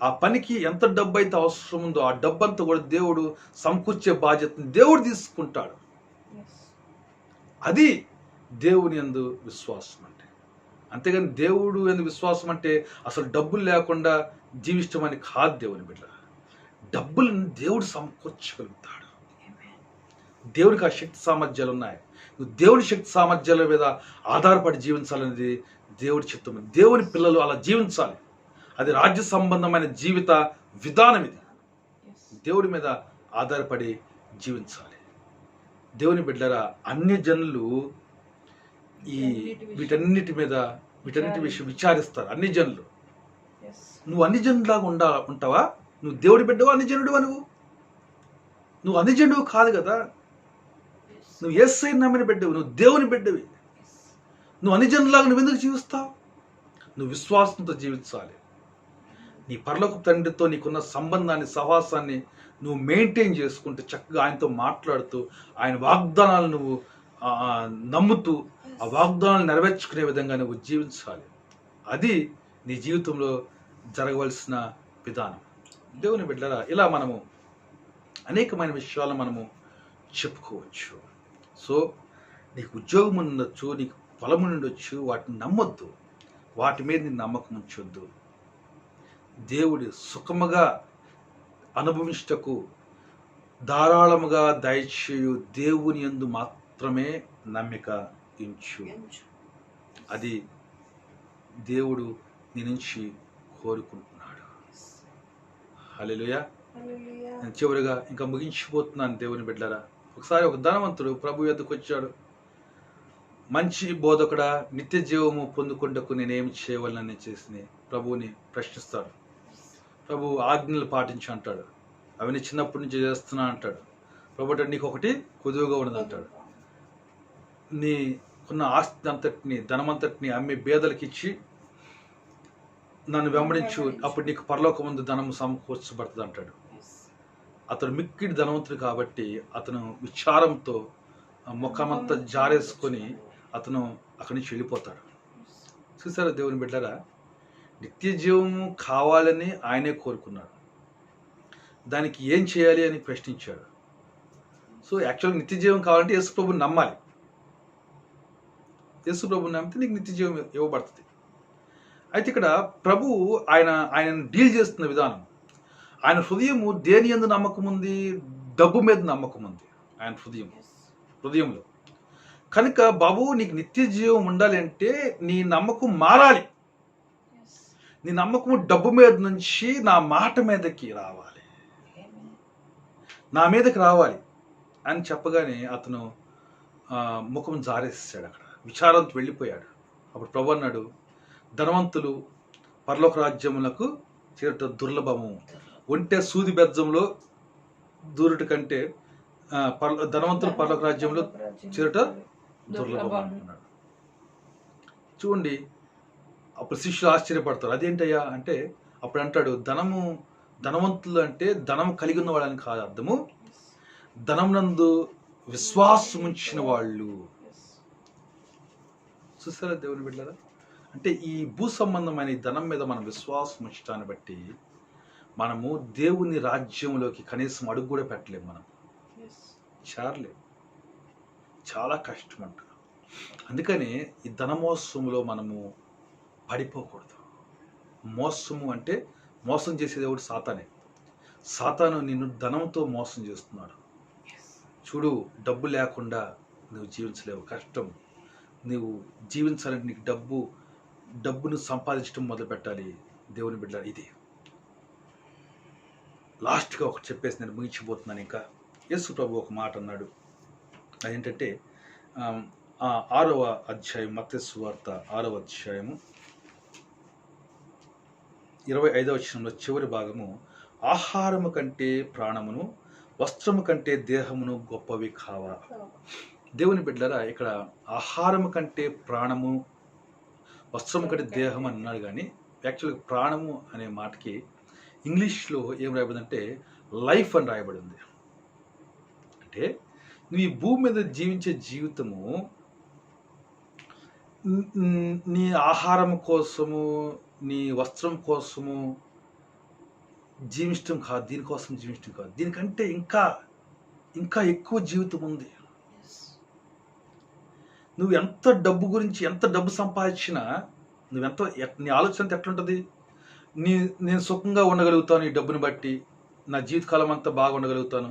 ఆ పనికి ఎంత డబ్బు అయితే అవసరం ఉందో ఆ డబ్బంతా కూడా దేవుడు సమకూర్చే బాధ్యతను దేవుడు తీసుకుంటాడు. అది దేవుని యందు విశ్వాసం అంటే. అంతేగాని దేవుడు యందు విశ్వాసం అంటే అసలు డబ్బులు లేకుండా జీవించమని కాదు. దేవుని బిడ్డ, డబ్బులను దేవుడు సమకూర్చగలుగుతాడు. దేవునికి ఆ శక్తి సామర్థ్యాలు ఉన్నాయి. నువ్వు దేవుని శక్తి సామర్థ్యాల మీద ఆధారపడి జీవించాలనేది దేవుడి చిత్తం. దేవుని పిల్లలు అలా జీవించాలి. అది రాజ్య సంబంధమైన జీవిత విధానం. ఇది దేవుడి మీద ఆధారపడి జీవించాలి. దేవుని బిడ్డలారా, అన్ని జనులు వీటన్నిటి విషయం విచారిస్తారు. అన్ని జనులు. నువ్వు అన్ని జనులాగా ఉంటావా? నువ్వు దేవుడి బిడ్డవా, అన్ని జనుడువా? నువ్వు అన్ని జనుడు కాదు కదా. నువ్వు యేసయ్యను నమ్మిన బిడ్డవి, నువ్వు దేవుని బిడ్డవి. నువ్వు అన్ని జనులాగా నువ్వు ఎందుకు జీవిస్తావు? నువ్వు విశ్వాసంతో జీవించాలి. నీ పరలోకపు తండ్రితో నీకున్న సంబంధాన్ని, సహవాసాన్ని నువ్వు మెయింటైన్ చేసుకుంటూ, చక్కగా ఆయనతో మాట్లాడుతూ, ఆయన వాగ్దానాలు నువ్వు నమ్ముతూ, ఆ వాగ్దానాలు నెరవేర్చుకునే విధంగా నువ్వు జీవించాలి. అది నీ జీవితంలో జరగవలసిన విధానం. దేవుని బిడ్డలారా, ఇలా మనము అనేకమైన విషయాలను మనము చెప్పుకోవచ్చు. సో నీకు ఉద్యోగం ఉండొచ్చు, నీకు పొలం ఉండొచ్చు, వాటిని నమ్మొద్దు. వాటి మీద నీ నమ్మకం ఉంచొద్దు. దేవుడు సుఖముగా అనుభవించుటకు ధారాళముగా దయచేయు దేవుని యందు మాత్రమే నమ్మిక ఉంచు. అది దేవుడు నీ నుంచి కోరుకుంటున్నాడు. హల్లెలూయా. నేను చివరిగా ఇంకా ముగించిపోతున్నాను దేవుని బిడ్డలారా. ఒకసారి ఒక ధనవంతుడు ప్రభు యొద్దకు వచ్చాడు. మంచి బోధకుడా, నిత్య జీవము పొందుకుంటకు నేనేమి చేయవలనని చేసి ప్రభువుని ప్రశ్నిస్తాడు. ప్రభు ఆజ్ఞలు పాటించు అంటాడు. అవన్నీ చిన్నప్పటి నుంచి చేస్తున్నా అంటాడు. ప్రభు అంటే నీకు ఒకటి కొదువుగా ఉన్నది అంటాడు. నీకున్న ఆస్తి అంతటిని ధనమంతటిని అమ్మి బేదలకు ఇచ్చి నన్ను వెంబడించు, అప్పుడు నీకు పరలోక ముందు ధనము సమకూర్చబడుతుంది అంటాడు. అతడు మిక్కిడి ధనవంతుడు కాబట్టి అతను విచారంతో ముఖమంతా జారేసుకొని అతను అక్కడి నుంచి వెళ్ళిపోతాడు. చూసారా దేవుని బిడ్డరా, నిత్య జీవము కావాలని ఆయనే కోరుకున్నాడు. దానికి ఏం చేయాలి అని ప్రశ్నించాడు. సో యాక్చువల్గా నిత్య జీవం కావాలంటే యేసు ప్రభుని నమ్మాలి. యేసు ప్రభుని నమ్మితే నీకు నిత్య జీవం ఇవ్వబడుతుంది. అయితే ఇక్కడ ప్రభు ఆయనను డీల్ చేస్తున్న విధానం, ఆయన హృదయము దేని యందు నమ్మకం ఉంది? డబ్బు మీద నమ్మకం ఉంది ఆయన హృదయంలో. కనుక బాబు నీకు నిత్య జీవం ఉండాలి అంటే నీ నమ్మకం మారాలి. నీ నమ్మకము డబ్బు మీద నుంచి నా మాట మీదకి రావాలి, నా మీదకి రావాలి అని చెప్పగానే అతను ముఖం జారేసాడు. అక్కడ విచారంతో వెళ్ళిపోయాడు. అప్పుడు ప్రభు అన్నాడు, ధనవంతులు పరలోక రాజ్యములకు చేరుట దుర్లభము, ఒంటె సూది బెజ్జంలో దూరుట కంటే ధనవంతులు పరలోక రాజ్యంలో చేరుట దుర్లభం అంటున్నాడు. చూడండి, అప్పుడు శిష్యులు ఆశ్చర్యపడతారు. అదేంటయ్యా అంటే అప్పుడు అంటాడు, ధనవంతులు అంటే ధనం కలిగి ఉన్న వాళ్ళని కాదు అర్థము, ధనం నందు విశ్వాసం ఉంచిన వాళ్ళు. చూసారా దేవుని బిడ్డలారా, అంటే ఈ భూ సంబంధమైన ఈ ధనం మీద మనం విశ్వాసం ఉంచడాన్ని బట్టి మనము దేవుని రాజ్యంలోకి కనీసం అడుగు కూడా పెట్టలేము. మనం చేరలేము, చాలా కష్టం అంట. అందుకని ఈ ధనమోసములో మనము పడిపోకూడదు. మోసము అంటే మోసం చేసేది ఎవడు? సాతానే. సాతాను నిన్ను ధనంతో మోసం చేస్తున్నాడు. చూడు, డబ్బు లేకుండా నువ్వు జీవించలేవు, కష్టం. నువ్వు జీవించాలంటే నీకు డబ్బును సంపాదించడం మొదలు పెట్టాలి. దేవుని బిడ్డ, ఇది లాస్ట్గా ఒకటి చెప్పేసి నేను ముగించిపోతున్నాను. ఇంకా యేసు ప్రభు ఒక మాట అన్నాడు. అదేంటంటే 6వ అధ్యాయం, మత్తయి సువార్త 6వ అధ్యాయము 25వ వచనంలో చివరి భాగము, ఆహారము కంటే ప్రాణమును, వస్త్రము కంటే దేహమును గొప్పవి కావా. దేవుని బిడ్డలారా, ఇక్కడ ఆహారము కంటే ప్రాణము, వస్త్రము కంటే దేహం అని అన్నాడు. కానీ యాక్చువల్గా ప్రాణము అనే మాటకి ఇంగ్లీష్లో ఏం రాయబడిందంటే లైఫ్ అని రాయబడింది. అంటే నువ్వు ఈ భూమి మీద జీవించే జీవితము నీ ఆహారం కోసము, నీ వస్త్రం కోసము జీవించడం కాదు, దీనికోసం జీవించడం కాదు. దీనికంటే ఇంకా ఎక్కువ జీవితం ఉంది. నువ్వు ఎంత డబ్బు సంపాదించినా నీ ఆలోచన అంతా ఎట్లుంటుంది? నేను సుఖంగా ఉండగలుగుతాను ఈ డబ్బుని బట్టి, నా జీవితకాలం అంతా బాగా ఉండగలుగుతాను,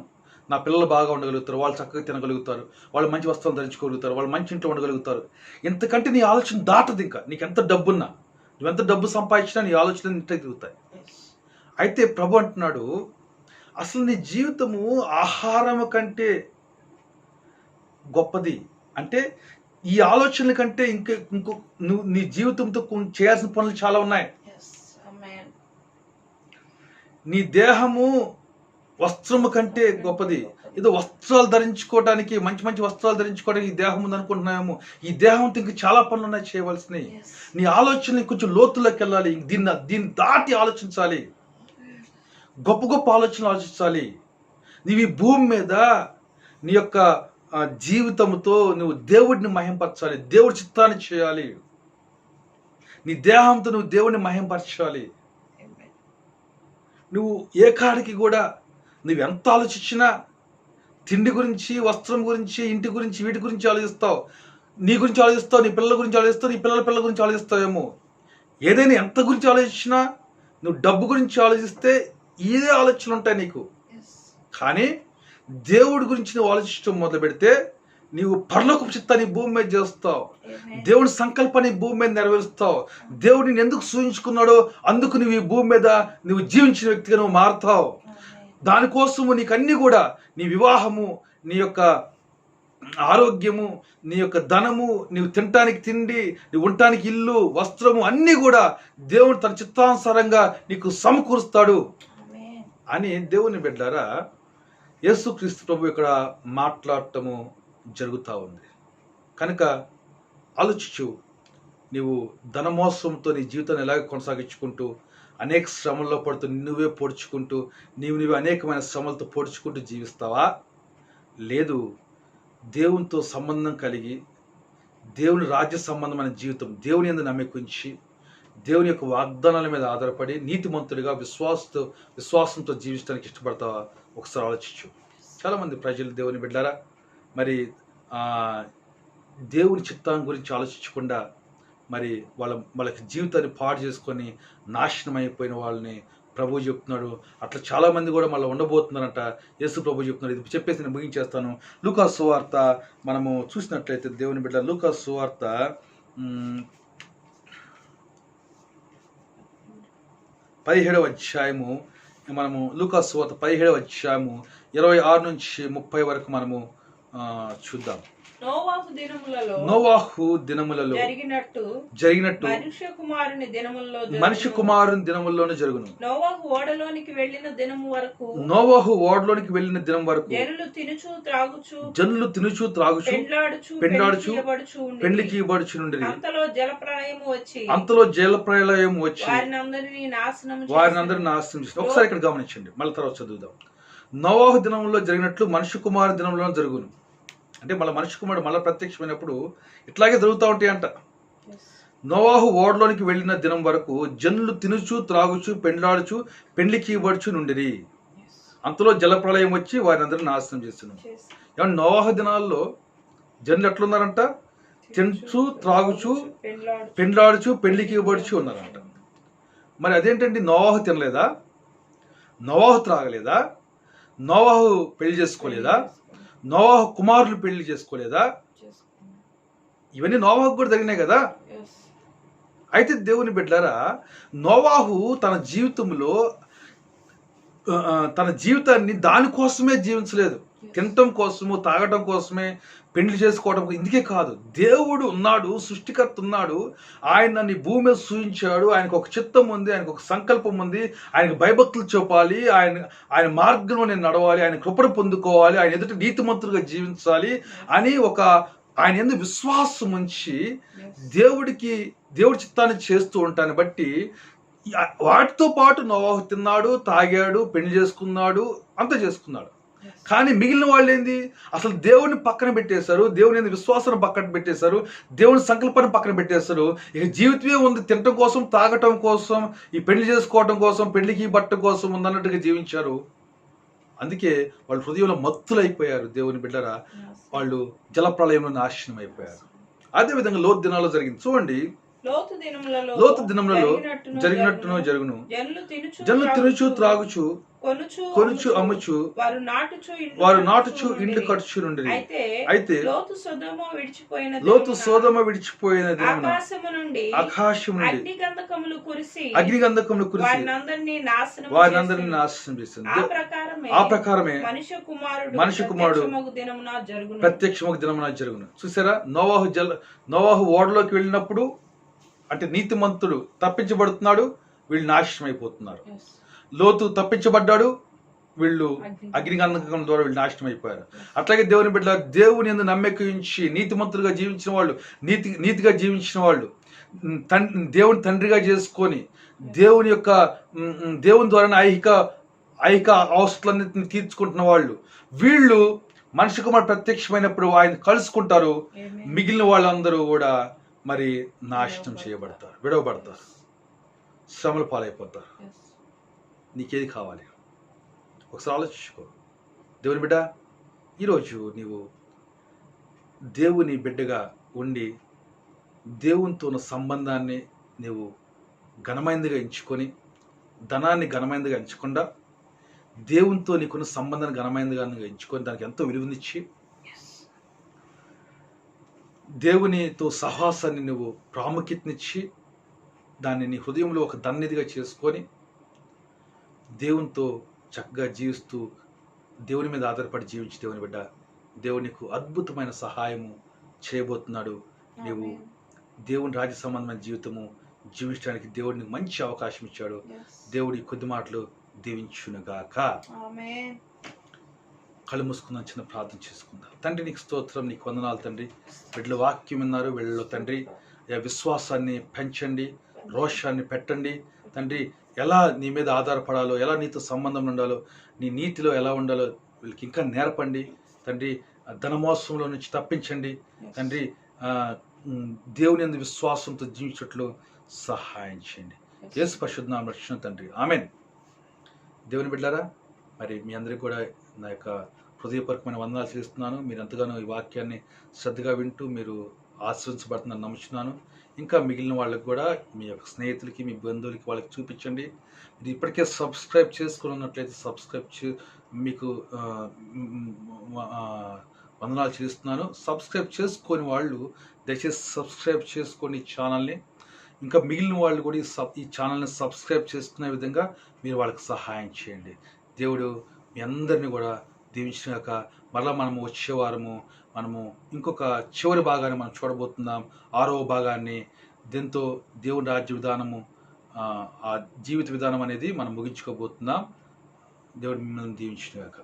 నా పిల్లలు బాగా ఉండగలుగుతారు, వాళ్ళు చక్కగా తినగలుగుతారు, వాళ్ళు మంచి వస్త్రాలు ధరించుకోగలుగుతారు, వాళ్ళు మంచి ఇంట్లో ఉండగలుగుతారు. ఎంతకంటే నీ ఆలోచన దాటదు. ఇంకా నీకు ఎంత డబ్బున్నా, నువ్వెంత డబ్బు సంపాదించినా నీ ఆలోచనలు ఇంటే తిరుగుతాయి. అయితే ప్రభు అంటున్నాడు, అసలు నీ జీవితము ఆహారం కంటే గొప్పది. అంటే ఈ ఆలోచనల కంటే ఇంకో నువ్వు నీ జీవితంతో చేయాల్సిన పనులు చాలా ఉన్నాయి. నీ దేహము వస్త్రము కంటే గొప్పది. ఏదో వస్త్రాలు ధరించుకోవడానికి, మంచి వస్త్రాలు ధరించుకోవడానికి ఈ దేహం ఉంది అనుకుంటున్నామేమో. ఈ దేహంతో ఇంక చాలా పనులు ఉన్నాయి చేయవలసినవి. నీ ఆలోచన కొంచెం లోతులోకి వెళ్ళాలి. దీన్ని దాటి ఆలోచించాలి. గొప్ప ఆలోచనలు ఆలోచించాలి. నీవు ఈ భూమి మీద నీ యొక్క జీవితంతో నువ్వు దేవుడిని మహింపరచాలి, దేవుడి చిత్తాన్ని చేయాలి. నీ దేహంతో నువ్వు దేవుడిని మహింపరచాలి. నువ్వు ఏ కాడికి కూడా నువ్వు ఎంత ఆలోచించినా తిండి గురించి, వస్త్రం గురించి, ఇంటి గురించి, వీటి గురించి ఆలోచిస్తావు. నీ గురించి ఆలోచిస్తావు, నీ పిల్లల గురించి ఆలోచిస్తావు, నీ పిల్లల గురించి ఆలోచిస్తావేమో. ఏదైనా ఎంత గురించి ఆలోచించినా, నువ్వు డబ్బు గురించి ఆలోచిస్తే ఇదే ఆలోచనలు ఉంటాయి నీకు. కానీ దేవుడి గురించి నువ్వు ఆలోచించడం మొదలు పెడితే నీవు పరలోకపు చిత్తాన్ని భూమి మీద చేస్తావు. దేవుని సంకల్పాన్ని భూమి మీద నెరవేరుస్తావు. దేవుడిని ఎందుకు సూచించుకున్నాడో అందుకు నువ్వు ఈ భూమి మీద నువ్వు జీవించిన వ్యక్తిగా నువ్వు మారుతావు. దానికోసము నీకు అన్ని కూడా, నీ వివాహము, నీ యొక్క ఆరోగ్యము, నీ యొక్క ధనము, నీవు తినటానికి తిండి, నీవు ఉండటానికి ఇల్లు, వస్త్రము అన్నీ కూడా దేవుడు తన చిత్తానుసారంగా నీకు సమకూరుస్తాడు అని దేవుని బిడ్డలారా యేసుక్రీస్తు ప్రభు ఇక్కడ మాట్లాడటము జరుగుతూ ఉంది. కనుక ఆలోచించు, నీవు ధనమోసంతో నీ జీవితాన్ని ఎలాగ కొనసాగించుకుంటూ అనేక శ్రమల్లో పడుతూ నువ్వే పొడుచుకుంటూ నీవు అనేకమైన శ్రమలతో పొడుచుకుంటూ జీవిస్తావా? లేదు, దేవునితో సంబంధం కలిగి దేవుని రాజ్య సంబంధమైన జీవితం, దేవుని యందు నమ్మకించి దేవుని యొక్క వాగ్దానాల మీద ఆధారపడి నీతిమంతుడిగా విశ్వాసంతో జీవించడానికి ఇష్టపడతావా? ఒకసారి ఆలోచించు. చాలామంది ప్రజలు, దేవుని బిడ్డారా, మరి దేవుని చిత్తం గురించి ఆలోచించకుండా మరి వాళ్ళకి జీవితాన్ని పాడు చేసుకొని నాశనం అయిపోయిన వాళ్ళని ప్రభు చెప్తున్నాడు. అట్లా చాలామంది కూడా మళ్ళీ ఉండబోతున్నారంట. యేసు ప్రభు చెప్తున్నాడు. ఇది చెప్పేసి నేను ముగించేస్తాను. లూకాసు సువార్త మనము చూసినట్లయితే దేవుని బిడ్డ, లూకాసు సువార్త 17వ అధ్యాయము, మనము లూకాసు సువార్త 17వ అధ్యాయము 26 నుంచి 30 వరకు మనము చూద్దాం. నోవాహు దినములలో జరిగినట్టు మనిషి కుమారుని దినముల్లోనే జరుగును. నోవాహు ఓడలోనికి వెళ్ళిన దినం వరకు జనులు తినుచు త్రాగుచు పెండ్లాడుచు పెండ్లికి ఇవ్వబడుచు నుండి అంతలో జలప్రళయం వచ్చి వారిని అందరినీ నాశనం చేసింది. ఒకసారి ఇక్కడ గమనించండి, మళ్ళీ తర్వాత చదువుదాం. నోవాహు దినంలో జరిగినట్లు మనిషి కుమారు దినంలో జరుగును. అంటే మళ్ళీ మనిషి కుమారుడు మళ్ళీ ప్రత్యక్షమైనప్పుడు ఇట్లాగే జరుగుతూ ఉంటాయి అంట. నోవాహు ఓడలోనికి వెళ్ళిన దినం వరకు జనులు తినుచు త్రాగుచు పెండ్లాడుచు పెండ్లికి ఇవ్వబడుచు నుండిరి. అంతలో జలప్రళయం వచ్చి వారిని అందరినీ నాశనం చేస్తున్నాం. ఏమన్నా నోవాహు దినాల్లో జనులు ఎట్లున్నారంట? తినుచు త్రాగుచు పెండ్లాడుచు పెండ్లికి ఇవ్వబడుచు ఉన్నారంట. మరి అదేంటండి? నోవాహు తినలేదా? నోవాహు త్రాగలేదా? నోవాహు పెళ్లి చేసుకోలేదా? నోవాహు కుమారులు పెళ్లి చేసుకోలేదా? ఇవన్నీ నోవాహు కూడా జరిగినాయి కదా. అయితే దేవుని బిడ్డలారా, నోవాహు తన జీవితాన్ని దానికోసమే జీవించలేదు. తినటం కోసము, తాగటం కోసమే, పెళ్లి చేసుకోవడం ఇందుకే కాదు. దేవుడు ఉన్నాడు, సృష్టికర్త ఉన్నాడు. ఆయన నీ భూమి మీద సూచించాడు. ఆయనకు ఒక చిత్తం ఉంది, ఆయనకు ఒక సంకల్పం ఉంది. ఆయనకు భయభక్తులు చూపాలి, ఆయన మార్గంలో నేను నడవాలి, ఆయన కృపను పొందుకోవాలి, ఆయన ఎదుట నీతిమంతులుగా జీవించాలి అని ఆయన ఎందుకు విశ్వాసం ఉంచి దేవుడి చిత్తాన్ని చేస్తూ ఉంటాను బట్టి వాటితో పాటు నోవాహు తిన్నాడు, తాగాడు, పెళ్లి చేసుకున్నాడు, అంత చేసుకున్నాడు. కానీ మిగిలిన వాళ్ళు ఏంది? అసలు దేవుని పక్కన పెట్టేశారు, దేవుని విశ్వాసాన్ని పక్కన పెట్టేశారు, దేవుని సంకల్పాన్ని పక్కన పెట్టేశారు. ఇక జీవితమే ఉంది, తినటం కోసం, తాగటం కోసం, ఈ పెళ్లి చేసుకోవటం కోసం, పెళ్లికి బట్ట కోసం ఉందన్నట్టుగా జీవించారు. అందుకే వాళ్ళు హృదయంలో మత్తులైపోయారు. దేవుని బిడ్డరా, వాళ్ళు జలప్రళయంలో నాశనం అయిపోయారు. అదేవిధంగా లోతు దినాల్లో జరిగింది. చూడండి, లోతు దినములలో జరిగినట్టును జరుగును. జనులు తినుచు త్రాగుచు కొనుచు అమ్ముచు వారు నాటుచు ఇండ్లు కట్టుచు నుండి. అయితే లోతు సోదమ విడిచిపోయిన దినమున ఆకాశము నుండి అగ్నిగంధకములు కురిసి వారిని అందరినీ నాశనం చేసింది. ఆ ప్రకారమే మనిషి కుమారుడు ప్రత్యక్షమగు దినమున జరుగును. చూసారా, నోవాహు ఓడలోకి వెళ్ళినప్పుడు అంటే నీతిమంతుడు తప్పించబడుతున్నాడు, వీళ్ళు నాశనం అయిపోతున్నారు. లోతు తప్పించబడ్డాడు, వీళ్ళు అగ్నిగంధకం ద్వారా వీళ్ళు నాశనం అయిపోయారు. అట్లాగే దేవుని బిడ్డ, దేవుని యందు నమ్మకం ఉంచి నీతిమంతులుగా జీవించిన వాళ్ళు, నీతిగా జీవించిన వాళ్ళు, దేవుని తండ్రిగా చేసుకొని దేవుని ద్వారా ఐహిక అవసరాలన్నింటినీ తీర్చుకుంటున్న వాళ్ళు, వీళ్ళు మనిషి కుమారుడు ప్రత్యక్షమైనప్పుడు ఆయన కలుసుకుంటారు. మిగిలిన వాళ్ళందరూ కూడా మరి నాశనం చేయబడతారు, విడవబడతారు, శ్రమల పాలైపోతారు. నీకేది కావాలి? ఒకసారి ఆలోచించుకో. దేవుని బిడ్డ, ఈరోజు నీవు దేవుని బిడ్డగా ఉండి దేవునితో ఉన్న సంబంధాన్ని నీవు ఘనమైనదిగా ఎంచుకొని, ధనాన్ని ఘనమైనదిగా ఎంచకుండా, దేవునితో నీకున్న సంబంధాన్ని ఘనమైనదిగా ఎంచుకొని దానికి ఎంతో విలువనిచ్చి, దేవునితో సహవాసాన్ని నువ్వు ప్రాముఖ్యతనిచ్చి, దాన్ని నీ హృదయంలో ఒక దన్నిధిగా చేసుకొని, దేవునితో చక్కగా జీవిస్తూ దేవుని మీద ఆధారపడి జీవించి దేవుని బిడ్డ, దేవుడు నీకు అద్భుతమైన సహాయము చేయబోతున్నాడు. నీవు దేవుని రాజ్య సంబంధమైన జీవితము జీవించడానికి దేవుడిని మంచి అవకాశం ఇచ్చాడు. దేవుడి కొద్ది మాటలు దీవించునుగాక. కళ్ళు మూసుకుందాం, చిన్న ప్రార్థన చేసుకుందాం. తండ్రి నీకు స్తోత్రం, నీకు వందనాలు తండ్రి. బిడ్డలు వాక్యం విన్నారు, వీళ్ళలో తండ్రి విశ్వాసాన్ని పెంచండి, రోషాన్ని పెట్టండి తండ్రి. ఎలా నీ మీద ఆధారపడాలో, ఎలా నీతో సంబంధం ఉండాలో, నీ నీతిలో ఎలా ఉండాలో వీళ్ళకి ఇంకా నేర్పండి తండ్రి. ధనమోసంలో నుంచి తప్పించండి తండ్రి. దేవుని యందు విశ్వాసంతో జీవించట్లు సహాయం చేయండి. యేసు పరిశుద్ధ నామములో రక్షణ తండ్రి, ఆమేన్. దేవుని బిడ్డలారా, మరి మీ అందరికీ కూడా నా యొక్క హృదయపూర్వకమైన వందనాలు చేస్తున్నాను. మీరు ఎంతగానో ఈ వాక్యాన్ని శ్రద్ధగా వింటూ మీరు ఆశీర్వదించబడుతుందని నమ్ముచున్నాను. ఇంకా మిగిలిన వాళ్ళకి కూడా మీ యొక్క స్నేహితులకి, మీ బంధువులకి వాళ్ళకి చూపించండి. మీరు ఇప్పటికే సబ్స్క్రైబ్ చేసుకుని ఉన్నట్లయితే మీకు వందనాలు చేస్తున్నాను. సబ్స్క్రైబ్ చేసుకొని వాళ్ళు దయచేసి సబ్స్క్రైబ్ చేసుకొని ఛానల్ని. ఇంకా మిగిలిన వాళ్ళు కూడా ఈ ఛానల్ని సబ్స్క్రైబ్ చేసుకునే విధంగా మీరు వాళ్ళకి సహాయం చేయండి. దేవుడు మీ అందరినీ కూడా దీవించినాక మరలా మనము వచ్చే వారము మనము ఇంకొక చివరి భాగాన్ని మనం చూడబోతున్నాం, 6వ భాగాన్ని. దీంతో దేవుని రాజ్య విధానము, ఆ జీవిత విధానం అనేది మనం ముగించుకోబోతున్నాం. దేవుడు మిమ్మల్ని దీవించినాక.